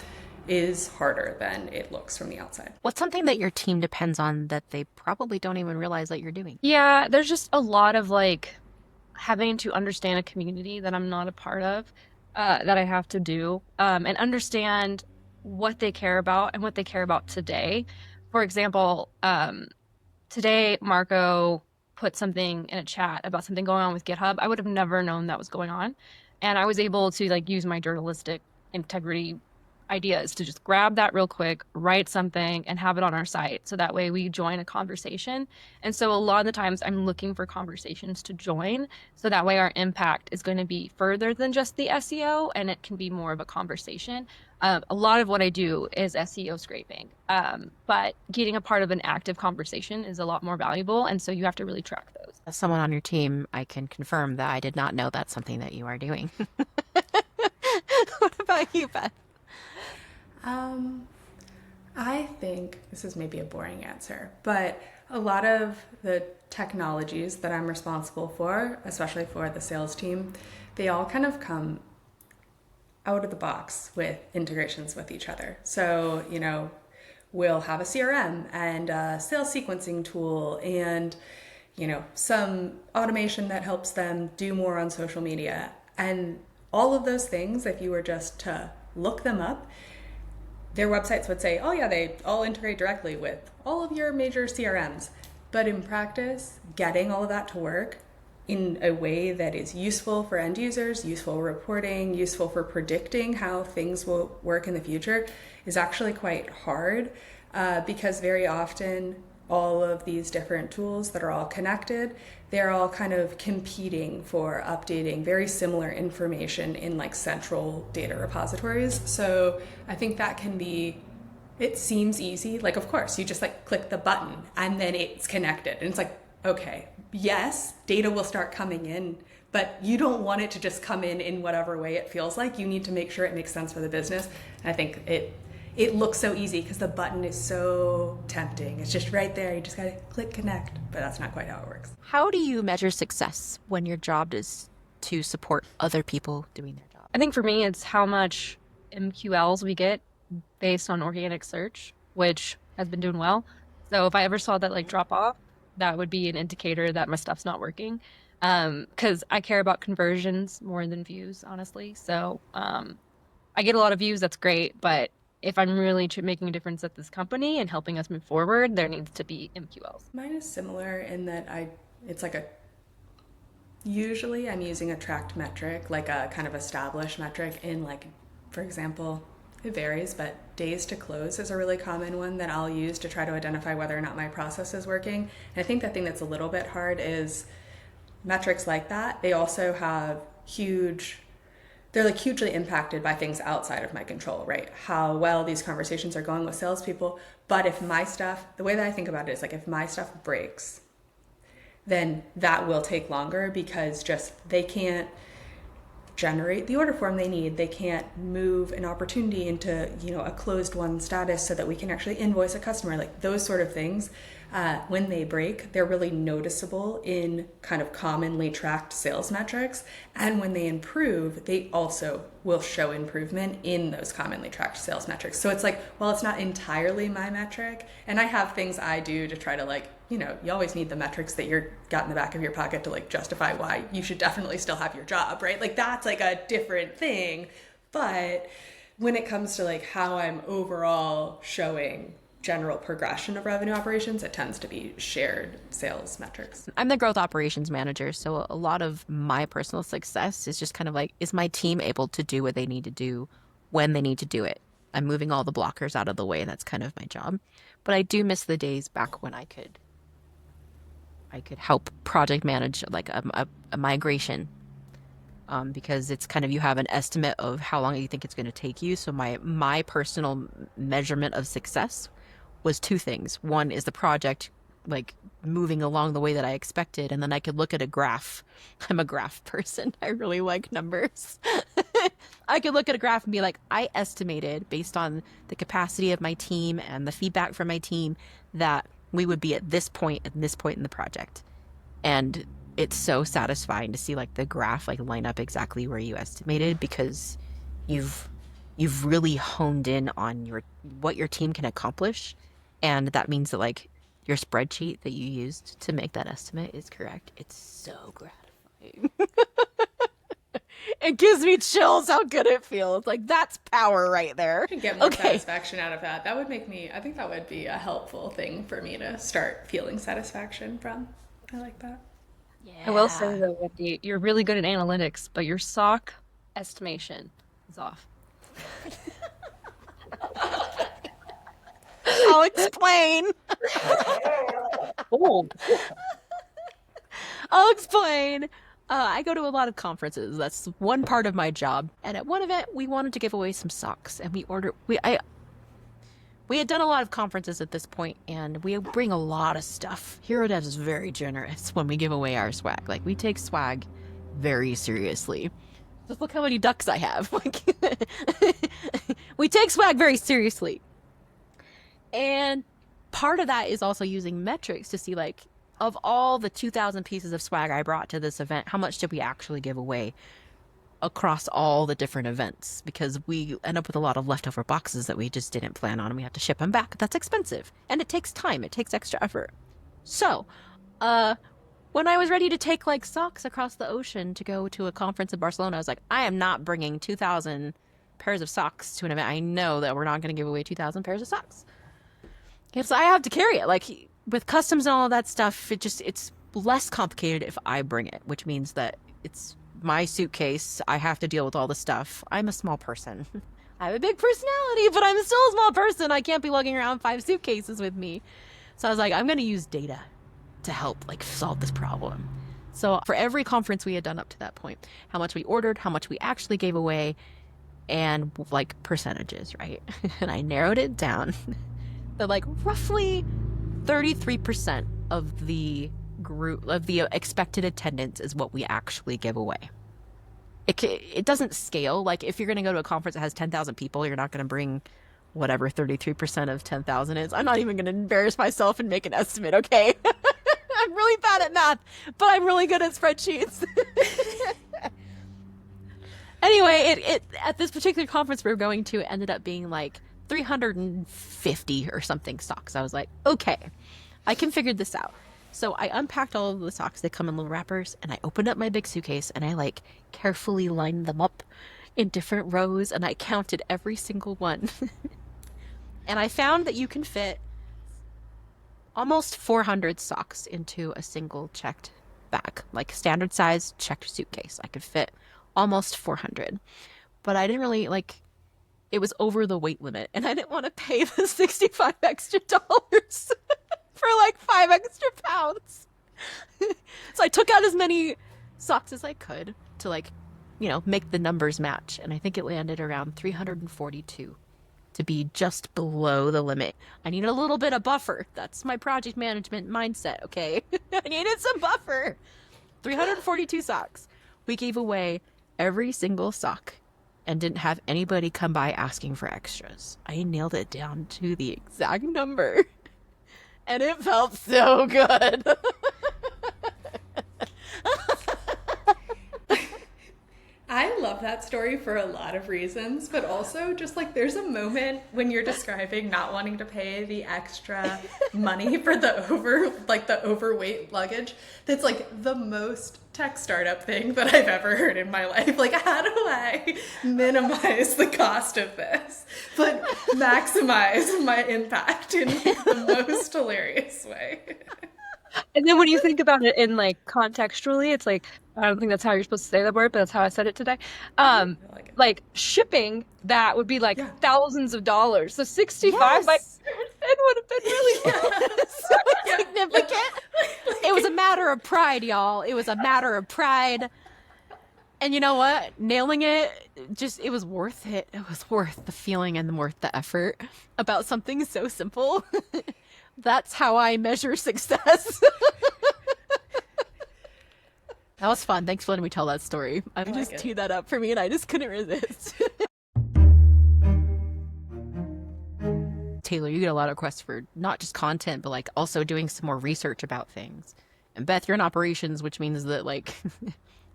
is harder than it looks from the outside. What's something that your team depends on that they probably don't even realize that you're doing? Yeah, there's just a lot of like having to understand a community that I'm not a part of, that I have to do, and understand what they care about and what they care about today. For example, today Marco put something in a chat about something going on with GitHub. I would have never known that was going on. And I was able to like use my journalistic integrity ideas to just grab that real quick, write something and have it on our site. So that way we join a conversation. And so a lot of the times I'm looking for conversations to join. So that way our impact is going to be further than just the SEO and it can be more of a conversation. A lot of what I do is SEO scraping, but getting a part of an active conversation is a lot more valuable. And so you have to really track those. As someone on your team, I can confirm that I did not know that's something that you are doing. What about you, Beth? I think this is maybe a boring answer, but a lot of the technologies that I'm responsible for, especially for the sales team, they all kind of come out of the box with integrations with each other. So, we'll have a CRM and a sales sequencing tool and, some automation that helps them do more on social media. And all of those things, if you were just to look them up, their websites would say, oh yeah, they all integrate directly with all of your major CRMs. But in practice, getting all of that to work in a way that is useful for end users, useful reporting, useful for predicting how things will work in the future is actually quite hard, because very often all of these different tools that are all connected, they're all kind of competing for updating very similar information in like central data repositories. So I think that can be, it seems easy. Like, of course, you just like click the button and then it's connected. And it's like, okay, yes, data will start coming in, but you don't want it to just come in whatever way it feels like. You need to make sure it makes sense for the business. And I think it looks so easy because the button is so tempting. It's just right there. You just got to click connect, but that's not quite how it works. How do you measure success when your job is to support other people doing their job? I think for me, it's how much MQLs we get based on organic search, which has been doing well. So if I ever saw that like drop off, that would be an indicator that my stuff's not working. Because I care about conversions more than views, honestly. So I get a lot of views, that's great, but if I'm really making a difference at this company and helping us move forward, there needs to be MQLs. Mine is similar in that it's like usually I'm using a tracked metric, like a kind of established metric in like, for example, it varies, but days to close is a really common one that I'll use to try to identify whether or not my process is working. And I think the thing that's a little bit hard is metrics like that. They also have they're like hugely impacted by things outside of my control, right? How well these conversations are going with salespeople. But if my stuff, the way that I think about it is like if my stuff breaks, then that will take longer because just they can't generate the order form they need. They can't move an opportunity into, a closed won status so that we can actually invoice a customer. Like those sort of things, when they break, they're really noticeable in kind of commonly tracked sales metrics. And when they improve, they also will show improvement in those commonly tracked sales metrics. So it's like, well, it's not entirely my metric. And I have things I do to try to like, you always need the metrics that you're got in the back of your pocket to like justify why you should definitely still have your job, right? Like that's like a different thing. But when it comes to like how I'm overall showing general progression of revenue operations, it tends to be shared sales metrics. I'm the growth operations manager, so a lot of my personal success is just kind of like, is my team able to do what they need to do when they need to do it? I'm moving all the blockers out of the way. That's kind of my job. But I do miss the days back when I could help project manage like a migration, because it's kind of, you have an estimate of how long you think it's going to take you. So my personal measurement of success was two things. One is the project like moving along the way that I expected, and then I could look at a graph. I'm a graph person. I really like numbers. I could look at a graph and be like, I estimated based on the capacity of my team and the feedback from my team that we would be at this point in the project. And it's so satisfying to see like the graph like line up exactly where you estimated, because you've really honed in on what your team can accomplish. And that means that like your spreadsheet that you used to make that estimate is correct. It's so gratifying. It gives me chills how good it feels. Like that's power right there. I can get more satisfaction out of that. That would I think that would be a helpful thing for me to start feeling satisfaction from. I like that. Yeah. I will say though, Wendy, you're really good at analytics, but your sock estimation is off. I'll explain. Oh. I'll explain. I go to a lot of conferences. That's one part of my job. And at one event, we wanted to give away some socks, and we had done a lot of conferences at this point, and we bring a lot of stuff. Hero Devs is very generous when we give away our swag. Like, we take swag very seriously. Just look how many ducks I have. Like, we take swag very seriously. And part of that is also using metrics to see, like, of all the 2,000 pieces of swag I brought to this event, how much did we actually give away across all the different events? Because we end up with a lot of leftover boxes that we just didn't plan on, and we have to ship them back. That's expensive, and it takes time. It takes extra effort. So, when I was ready to take like socks across the ocean to go to a conference in Barcelona, I was like, I am not bringing 2,000 pairs of socks to an event. I know that we're not going to give away 2,000 pairs of socks. So I have to carry it. Like, with customs and all of that stuff, it's less complicated if I bring it, which means that it's my suitcase. I have to deal with all the stuff. I'm a small person. I have a big personality, but I'm still a small person. I can't be lugging around 5 suitcases with me. So I was like, I'm going to use data to help like solve this problem. So for every conference we had done up to that point, how much we ordered, how much we actually gave away, and like percentages, right? And I narrowed it down. That like roughly 33% of the group of the expected attendance is what we actually give away. It doesn't scale. Like if you're going to go to a conference that has 10,000 people, you're not going to bring whatever 33% of 10,000 is. I'm not even going to embarrass myself and make an estimate, okay? I'm really bad at math, but I'm really good at spreadsheets. Anyway, it at this particular conference we were going to, it ended up being like 350 or something socks. I was like, okay, I can figure this out. So I unpacked all of the socks. They come in little wrappers, and I opened up my big suitcase, and I like carefully lined them up in different rows, and I counted every single one. And I found that you can fit almost 400 socks into a single checked bag, like standard size checked suitcase. I could fit almost 400, but I didn't really like, it was over the weight limit, and I didn't want to pay the $65 extra for like 5 extra pounds. So I took out as many socks as I could to like, you know, make the numbers match. And I think it landed around 342 to be just below the limit. I needed a little bit of buffer. That's my project management mindset, okay? I needed some buffer. 342 socks. We gave away every single sock and didn't have anybody come by asking for extras. I nailed it down to the exact number. And it felt so good. I love that story for a lot of reasons, but also just like there's a moment when you're describing not wanting to pay the extra money for the overweight luggage that's like the most tech startup thing that I've ever heard in my life. Like, how do I minimize the cost of this, but maximize my impact in the most hilarious way? And then when you think about it in like contextually, it's like, I don't think that's how you're supposed to say that word, but that's how I said it today. Like shipping that would be like thousands of dollars. So 65 by it would have been really so significant. It was a matter of pride, y'all. It was a matter of pride. And you know what? Nailing it, it was worth it. It was worth the feeling and worth the effort about something so simple. That's how I measure success. That was fun. Thanks for letting me tell that story. I'm just teed that up for me, and I just couldn't resist. Taylor, you get a lot of requests for not just content, but like also doing some more research about things. And Beth, you're in operations, which means that like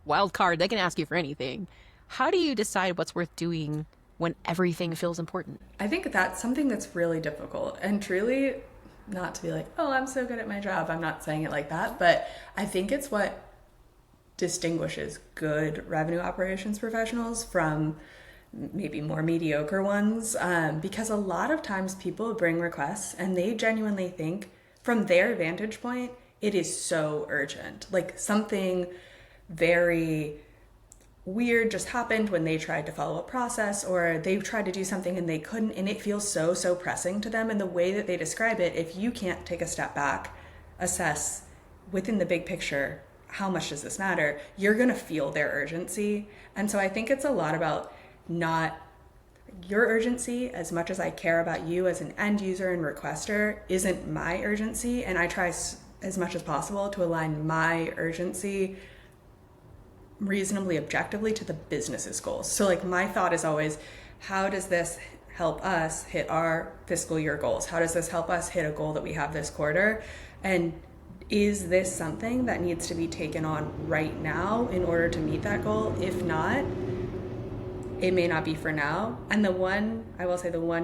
wild card, they can ask you for anything. How do you decide what's worth doing when everything feels important? I think that's something that's really difficult, and truly not to be like, oh, I'm so good at my job. I'm not saying it like that, but I think it's what distinguishes good revenue operations professionals from maybe more mediocre ones, because a lot of times people bring requests and they genuinely think from their vantage point it is so urgent, like something very weird just happened when they tried to follow a process, or they tried to do something and they couldn't, and it feels so pressing to them. And the way that they describe it, if you can't take a step back, assess within the big picture, how much does this matter, you're going to feel their urgency. And so I think it's a lot about not your urgency as much as I care about you as an end user and requester isn't my urgency. And I try as much as possible to align my urgency reasonably objectively to the business's goals. So like my thought is always, how does this help us hit our fiscal year goals? How does this help us hit a goal that we have this quarter? And is this something that needs to be taken on right now in order to meet that goal? If not, it may not be for now. And the one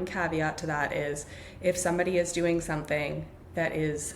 caveat to that is if somebody is doing something that is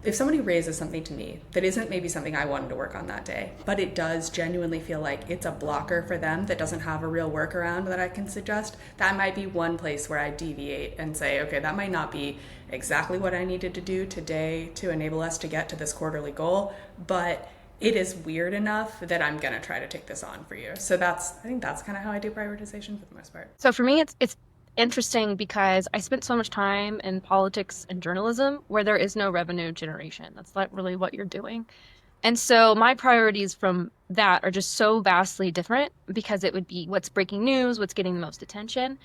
if somebody raises something to me that isn't maybe something I wanted to work on that day, but it does genuinely feel like it's a blocker for them that doesn't have a real workaround that I can suggest, that might be one place where I deviate and say, okay, that might not be exactly what I needed to do today to enable us to get to this quarterly goal, but it is weird enough that I'm going to try to take this on for you. So I think that's kind of how I do prioritization for the most part. So for me, it's interesting because I spent so much time in politics and journalism where there is no revenue generation. That's not really what you're doing. And so my priorities from that are just so vastly different because it would be what's breaking news, what's getting the most attention.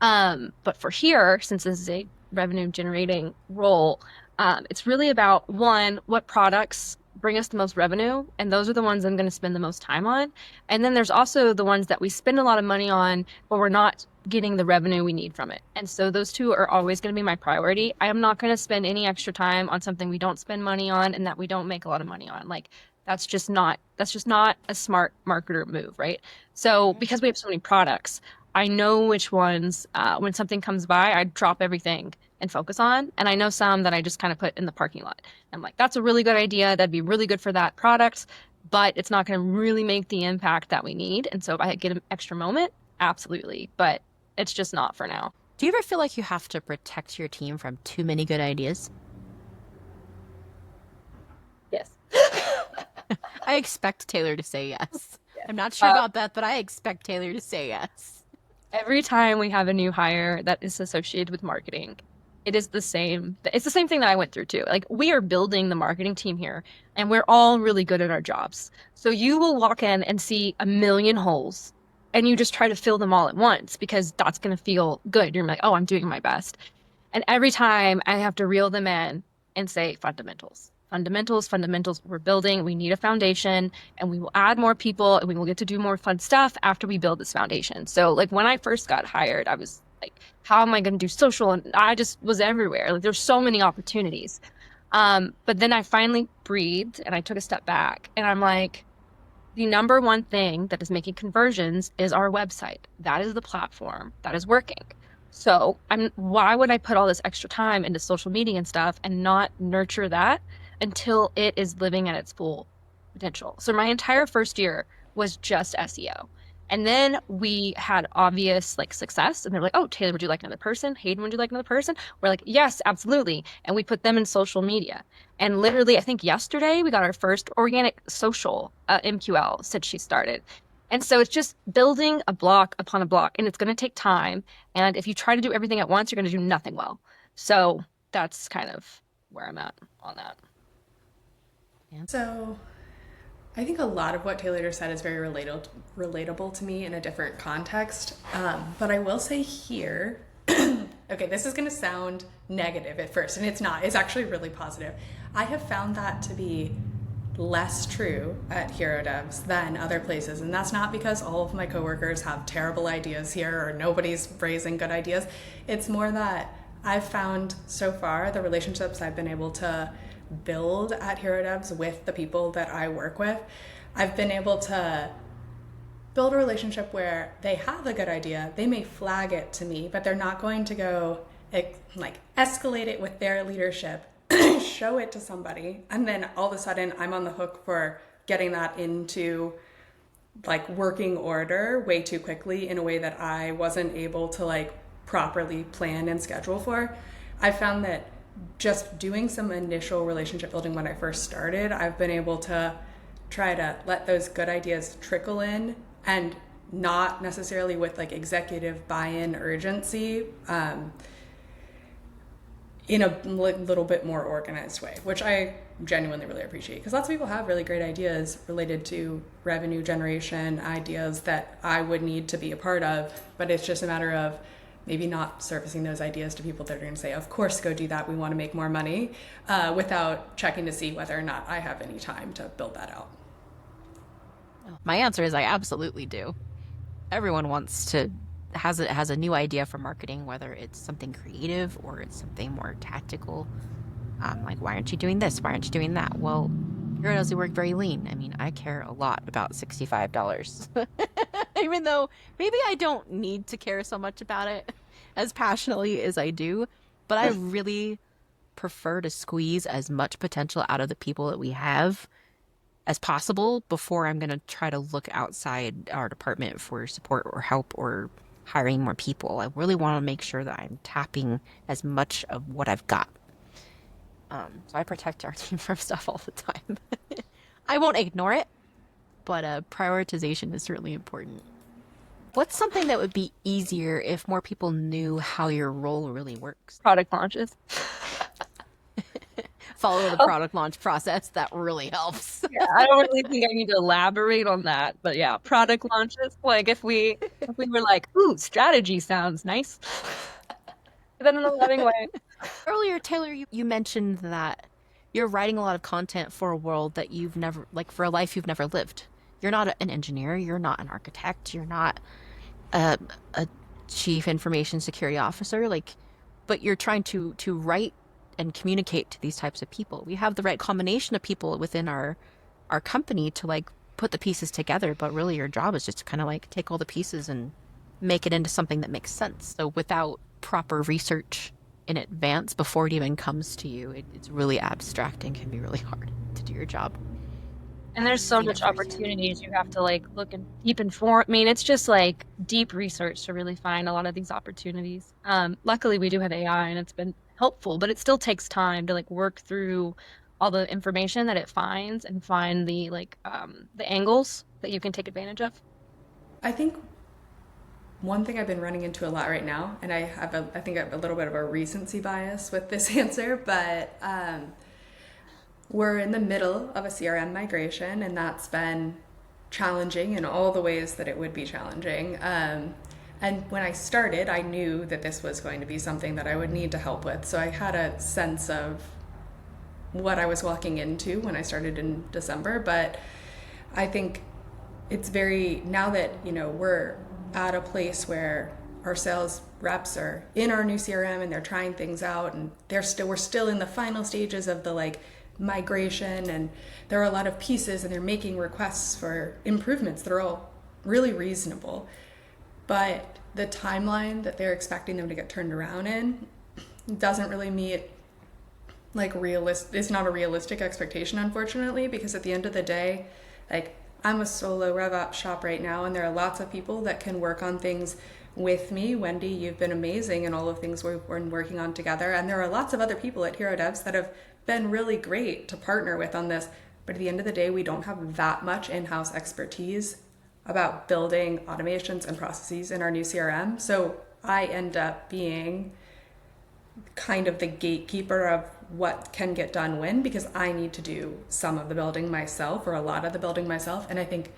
But for here, since this is a revenue generating role, it's really about one, what products bring us the most revenue, and those are the ones I'm going to spend the most time on. And then there's also the ones that we spend a lot of money on, but we're not getting the revenue we need from it. And so those two are always going to be my priority. I am not going to spend any extra time on something we don't spend money on and that we don't make a lot of money on. Like that's just not a smart marketer move, right? So because we have so many products, I know which ones, when something comes by, I drop everything and focus on. And I know some that I just kind of put in the parking lot. I'm like, that's a really good idea. That'd be really good for that product, but it's not going to really make the impact that we need. And so if I get an extra moment, absolutely. But it's just not for now. Do you ever feel like you have to protect your team from too many good ideas? Yes. I expect Taylor to say yes. I'm not sure about Beth, but I expect Taylor to say yes. Every time we have a new hire that is associated with marketing, it is the same. It's the same thing that I went through too. Like we are building the marketing team here and we're all really good at our jobs. So you will walk in and see a million holes and you just try to fill them all at once because that's going to feel good. You're like, oh, I'm doing my best. And every time I have to reel them in and say fundamentals. Fundamentals, we're building, we need a foundation, and we will add more people and we will get to do more fun stuff after we build this foundation. So like when I first got hired, I was like, how am I going to do social? And I just was everywhere. Like there's so many opportunities. But then I finally breathed and I took a step back and I'm like, the number one thing that is making conversions is our website. That is the platform that is working. So why would I put all this extra time into social media and stuff and not nurture that until it is living at its full potential? So my entire first year was just SEO. And then we had obvious like success and they're like, oh, Taylor, would you like another person? Hayden, would you like another person? We're like, yes, absolutely. And we put them in social media. And literally, I think yesterday we got our first organic social MQL since she started. And so it's just building a block upon a block and it's going to take time. And if you try to do everything at once, you're going to do nothing well. So that's kind of where I'm at on that. So I think a lot of what Taylor just said is very relatable to me in a different context. But I will say here, okay, this is going to sound negative at first, and it's not. It's actually really positive. I have found that to be less true at Hero Devs than other places. And that's not because all of my coworkers have terrible ideas here or nobody's raising good ideas. It's more that I've found so far the relationships I've been able to build at Hero Devs with the people that I work with, I've been able to build a relationship where they have a good idea, they may flag it to me, but they're not going to go like escalate it with their leadership, show it to somebody, and then all of a sudden I'm on the hook for getting that into like working order way too quickly in a way that I wasn't able to like properly plan and schedule for. I found that just doing some initial relationship building when I first started, I've been able to try to let those good ideas trickle in and not necessarily with like executive buy-in urgency, in a little bit more organized way, which I genuinely really appreciate because lots of people have really great ideas related to revenue generation, ideas that I would need to be a part of, but it's just a matter of maybe not surfacing those ideas to people that are going to say, of course, go do that. We want to make more money, without checking to see whether or not I have any time to build that out. My answer is I absolutely do. Everyone has a new idea for marketing, whether it's something creative or it's something more tactical. Like, why aren't you doing this? Why aren't you doing that? Well, Hero knows we work very lean. I mean, I care a lot about $65. Even though maybe I don't need to care so much about it as passionately as I do, but I really prefer to squeeze as much potential out of the people that we have as possible before I'm going to try to look outside our department for support or help or hiring more people. I really want to make sure that I'm tapping as much of what I've got. So I protect our team from stuff all the time. I won't ignore it, but prioritization is certainly important. What's something that would be easier if more people knew how your role really works? Product launches. Follow the product launch process. That really helps. Yeah, I don't really think I need to elaborate on that, but yeah, product launches. Like if we were like, ooh, strategy sounds nice. Then in a loving way. Earlier, Taylor, you mentioned that you're writing a lot of content for a world that you've never, like for a life you've never lived. You're not an engineer, you're not an architect, you're not a chief information security officer, like, but you're trying to write and communicate to these types of people. We have the right combination of people within our company to like put the pieces together, but really your job is just to kind of like take all the pieces and make it into something that makes sense. So without proper research in advance before it even comes to you, it's really abstract and can be really hard to do your job. And there's so much opportunities. You have to like look and keep informed. I mean, it's just like deep research to really find a lot of these opportunities. Luckily, we do have AI, and it's been helpful, but it still takes time to like work through all the information that it finds and find the like the angles that you can take advantage of. I think one thing I've been running into a lot right now, and I think I have a little bit of a recency bias with this answer, but we're in the middle of a CRM migration, and that's been challenging in all the ways that it would be challenging. And when I started, I knew that this was going to be something that I would need to help with. So I had a sense of what I was walking into when I started in December. But I think it's now that, we're at a place where our sales reps are in our new CRM and they're trying things out, and we're still in the final stages of the like migration, and there are a lot of pieces, and they're making requests for improvements that are all really reasonable, but the timeline that they're expecting them to get turned around in doesn't really meet like it's not a realistic expectation, unfortunately, because at the end of the day, like, I'm a solo RevOps shop right now, and there are lots of people that can work on things with me. Wendy, you've been amazing in all of things we've been working on together, and there are lots of other people at Hero Devs that have been really great to partner with on this, but at the end of the day, we don't have that much in-house expertise about building automations and processes in our new CRM. So I end up being kind of the gatekeeper of what can get done when, because I need to do some of the building myself, or a lot of the building myself. And I think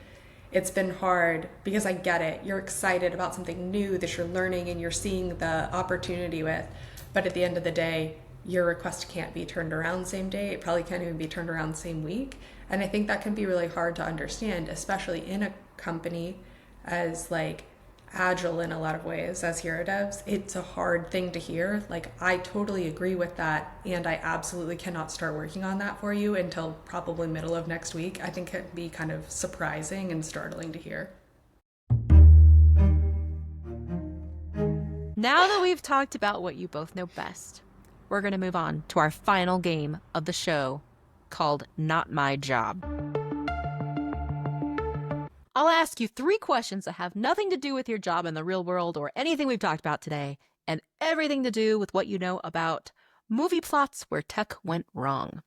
it's been hard because I get it. You're excited about something new that you're learning and you're seeing the opportunity with, but at the end of the day, your request can't be turned around same day. It probably can't even be turned around same week. And I think that can be really hard to understand, especially in a company as like agile in a lot of ways as Hero Devs. It's a hard thing to hear. Like, I totally agree with that, and I absolutely cannot start working on that for you until probably middle of next week. I think it'd be kind of surprising and startling to hear. Now that we've talked about what you both know best, we're going to move on to our final game of the show called Not My Job. I'll ask you 3 questions that have nothing to do with your job in the real world or anything we've talked about today, and everything to do with what you know about movie plots where tech went wrong.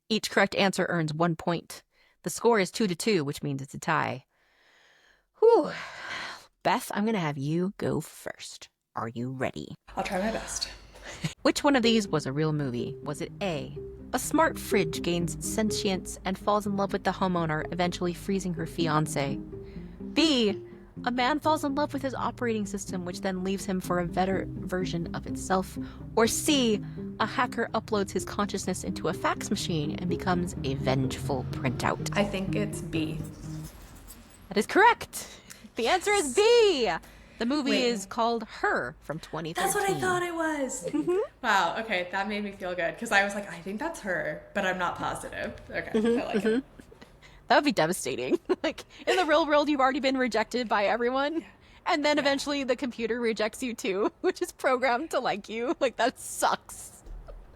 Each correct answer earns 1 point. The score is 2-2, which means it's a tie. Whew. Beth, I'm going to have you go first. Are you ready? I'll try my best. Which one of these was a real movie? Was it A, a smart fridge gains sentience and falls in love with the homeowner, eventually freezing her fiancé? B, a man falls in love with his operating system, which then leaves him for a better version of itself? Or C, a hacker uploads his consciousness into a fax machine and becomes a vengeful printout? I think it's B. That is correct. The answer is B. The movie Wait. is called Her from 2013. That's what I thought it was. Mm-hmm. Wow, okay, that made me feel good, because I was like, I think that's her, but I'm not positive. Okay, I like it. That would be devastating. Like, in the real world, you've already been rejected by everyone, and then eventually the computer rejects you too, which is programmed to like you. Like, that sucks.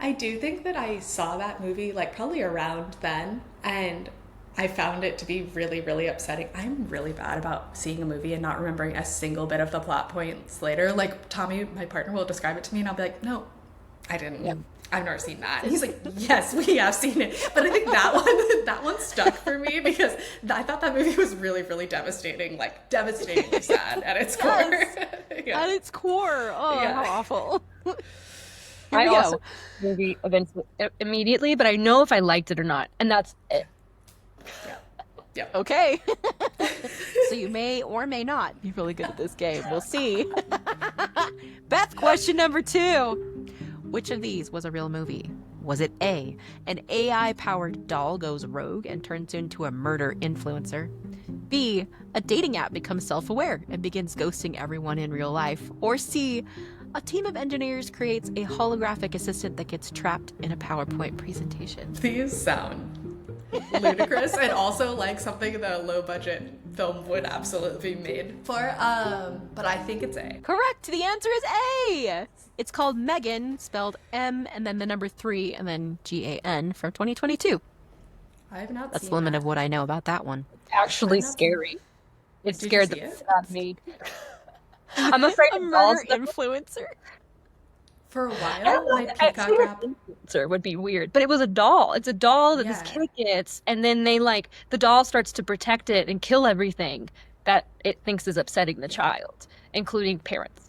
I do think that I saw that movie like probably around then, and I found it to be really, really upsetting. I'm really bad about seeing a movie and not remembering a single bit of the plot points later. Like Tommy, my partner, will describe it to me, and I'll be like, "No, I didn't. Yeah. I've never seen that." And he's like, "Yes, we have seen it." But I think that one stuck for me because I thought that movie was really, really devastating, like devastatingly sad at its core. Yeah. At its core. Oh, Yeah. how awful. I we go. also movie eventually immediately, but I know if I liked it or not, and that's it. Yeah. Yeah. Okay. So you may or may not be really good at this game. We'll see. Beth, question number 2. Which of these was a real movie? Was it A, an AI-powered doll goes rogue and turns into a murder influencer? B, a dating app becomes self-aware and begins ghosting everyone in real life? Or C, a team of engineers creates a holographic assistant that gets trapped in a PowerPoint presentation? These sound ludicrous and also like something the low budget film would absolutely be made for. But I think it's A. Correct. The answer is A. It's called Megan, spelled M and then the number 3 and then GAN, from 2022. I have not That's seen the limit that. of what I know about that one. Actually I'm not- scary. It Did you scared see the it? shit out of me. I'm afraid A of dolls. murder influencer. For a I while, don't my know, Peacock actually, app. an influencer would be weird, but it was a doll. It's a doll that this Yeah. kid gets, and then the doll starts to protect it and kill everything that it thinks is upsetting the child, including parents.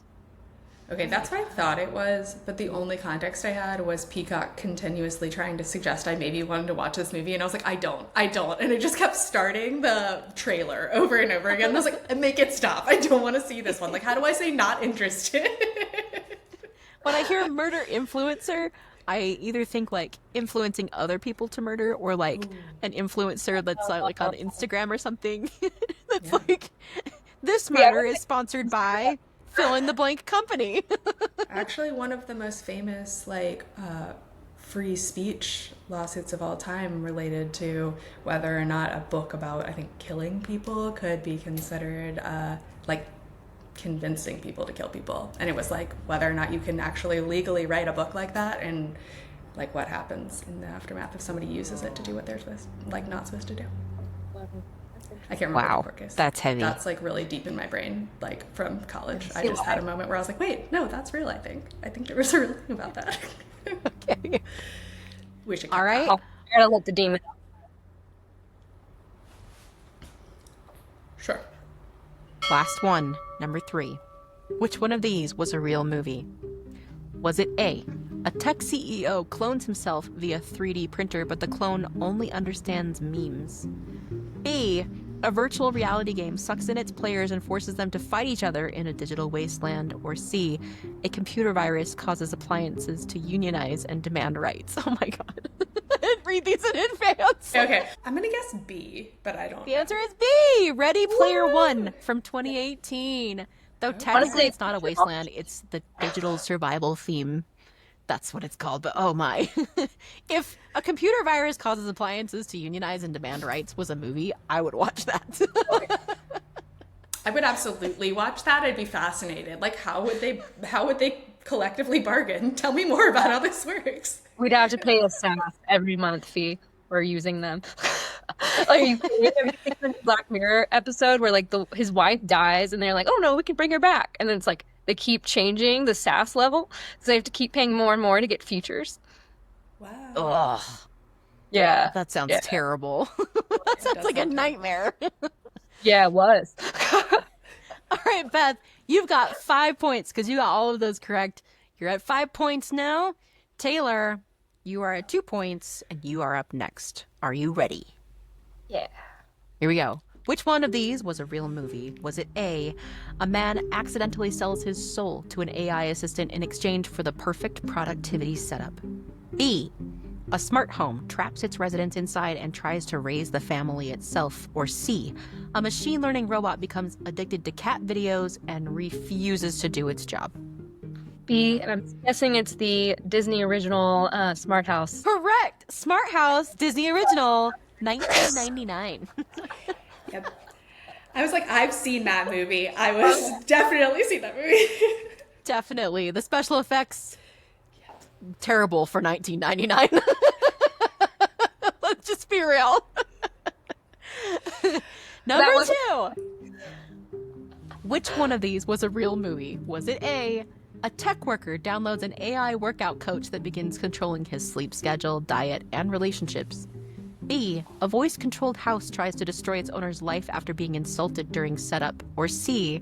Okay, that's what I thought it was, but the only context I had was Peacock continuously trying to suggest I maybe wanted to watch this movie, and I was like, I don't, and it just kept starting the trailer over and over again. And I was like, make it stop. I don't want to see this one. Like, how do I say not interested? When I hear murder influencer, I either think like influencing other people to murder or like an influencer that's like on Instagram or something. That's Yeah. like, this Yeah, murder is sponsored by fill in the blank company. Actually, one of the most famous free speech lawsuits of all time related to whether or not a book about, I think, killing people could be considered like convincing people to kill people. And it was like whether or not you can actually legally write a book like that, and like what happens in the aftermath if somebody uses it to do what they're not supposed to do. I can't remember Wow, what the book is. that's heavy. That's like really deep in my brain, like from college. I just had a moment where I was like, wait, no, that's real, I think there was a real thing about that. Okay. We should All right. Oh, I gotta let the demon out. Sure. Last one, number 3. Which one of these was a real movie? Was it A, a tech CEO clones himself via 3D printer, but the clone only understands memes? B, a virtual reality game sucks in its players and forces them to fight each other in a digital wasteland? Or C, a computer virus causes appliances to unionize and demand rights? Oh my god. I didn't read these in advance. Okay, I'm gonna guess B, but I don't The know. answer is B, Ready Player One from 2018. Though technically Honestly, it's not a wasteland, it's the digital survival theme. That's what it's called, but oh my. If a computer virus causes appliances to unionize and demand rights was a movie, I would watch that. I would absolutely watch that. I'd be fascinated. Like, how would they collectively bargain? Tell me more about how this works. We'd have to pay a staff every month fee for using them. Like, have you seen the Black Mirror episode where like his wife dies and they're like, oh no, we can bring her back, and then it's like they keep changing the SaaS level, so they have to keep paying more and more to get features. Wow. Ugh, Yeah, that sounds Yeah. terrible. That sounds does like a sound nightmare. yeah, it was. All right, Beth, you've got 5 points because you got all of those correct. You're at 5 points now. Taylor, you are at 2 points, and you are up next. Are you ready? Yeah. Here we go. Which one of these was a real movie? Was it A, a man accidentally sells his soul to an AI assistant in exchange for the perfect productivity setup? B, a smart home traps its residents inside and tries to raise the family itself? Or C, a machine learning robot becomes addicted to cat videos and refuses to do its job? B, and I'm guessing it's the Disney original Smart House. Correct! Smart House, Disney original, 1999. Yep. I was like, I've seen that movie. I was definitely seen that movie. Definitely. The special effects, terrible for 1999. Let's just be real. Number 2. Which one of these was a real movie? Was it A, a tech worker downloads an AI workout coach that begins controlling his sleep schedule, diet, and relationships? B, a voice-controlled house tries to destroy its owner's life after being insulted during setup? Or C,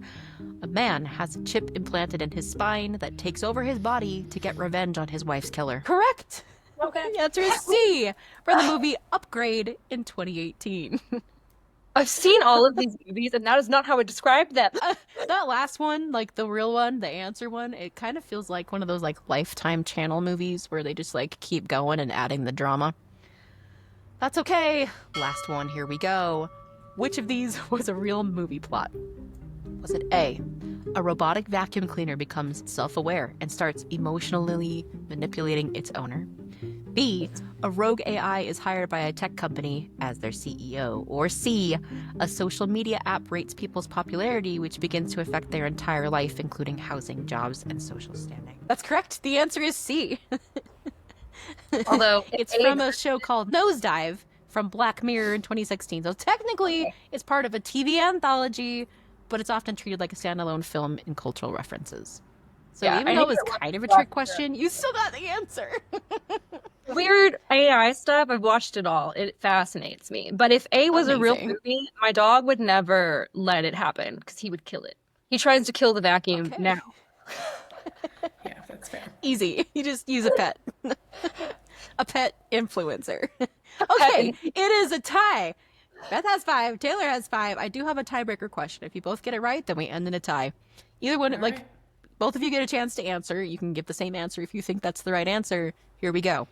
a man has a chip implanted in his spine that takes over his body to get revenge on his wife's killer? Correct! Okay. The answer is C, from the movie Upgrade in 2018. I've seen all of these movies, and that is not how I described them. That last one, like the real one, the answer one, it kind of feels like one of those like Lifetime channel movies where they just like keep going and adding the drama. That's okay. Last one, here we go. Which of these was a real movie plot? Was it A, a robotic vacuum cleaner becomes self-aware and starts emotionally manipulating its owner? B, a rogue AI is hired by a tech company as their CEO? Or C, a social media app rates people's popularity, which begins to affect their entire life, including housing, jobs, and social standing? That's correct. The answer is C. Although It's from a show called Nosedive from Black Mirror in 2016. So technically, it's part of a TV anthology, but it's often treated like a standalone film in cultural references. So Yeah, even I though it think was it kind of a was trick question, you still got the answer. weird AI stuff, I've watched it all. It fascinates me. But if A was a real Amazing. movie, my dog would never let it happen because he would kill it. He tries to kill the vacuum Okay. now. Yeah, that's fair. Easy. You just use a pet. A pet influencer. Okay, it is a tie. Beth has 5. Taylor has 5. I do have a tiebreaker question. If you both get it right, then we end in a tie. Either one, All like, right. both of you get a chance to answer. You can give the same answer if you think that's the right answer. Here we go.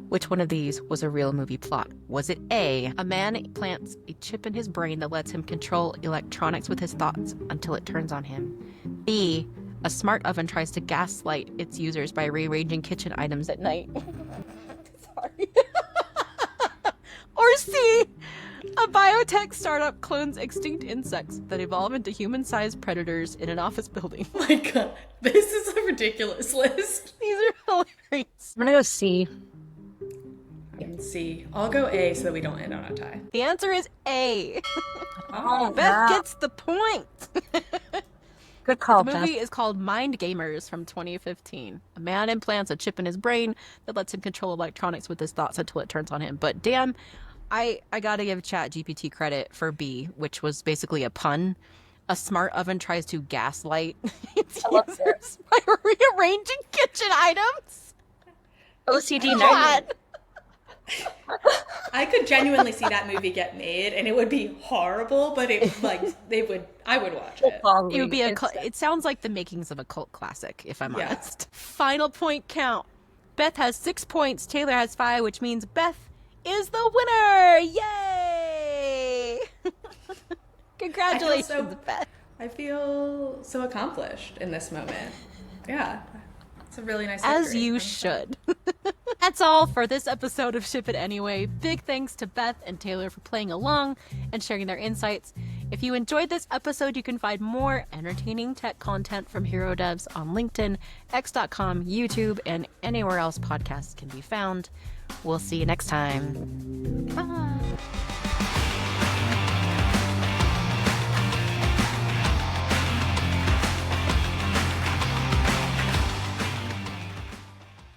Which one of these was a real movie plot? Was it A, a man plants a chip in his brain that lets him control electronics with his thoughts until it turns on him? B, a smart oven tries to gaslight its users by rearranging kitchen items at night? Sorry. Or C, a biotech startup clones extinct insects that evolve into human-sized predators in an office building? Oh my god, this is a ridiculous list. These are hilarious. I'm gonna go C. And C. I'll go A so that we don't end on a tie. The answer is A. Oh, Beth gets the point. Good call, The Beth. movie is called Mind Gamers from 2015. A man implants a chip in his brain that lets him control electronics with his thoughts until it turns on him. But damn, I gotta give ChatGPT credit for B, which was basically a pun. A smart oven tries to gaslight its I love users by rearranging kitchen items. OCD night. God. I could genuinely see that movie get made, and it would be horrible, but it I would watch it. It would be it sounds like the makings of a cult classic, if I'm Yeah. honest. Final point count. Beth has 6 points, Taylor has 5, which means Beth is the winner! Yay! Congratulations, Beth. I feel so accomplished in this moment. Yeah, it's a really nice As victory. you should. That's all for this episode of Ship It Anyway. Big thanks to Beth and Taylor for playing along and sharing their insights. If you enjoyed this episode, you can find more entertaining tech content from Hero Devs on LinkedIn, X.com, YouTube, and anywhere else podcasts can be found. We'll see you next time. Bye.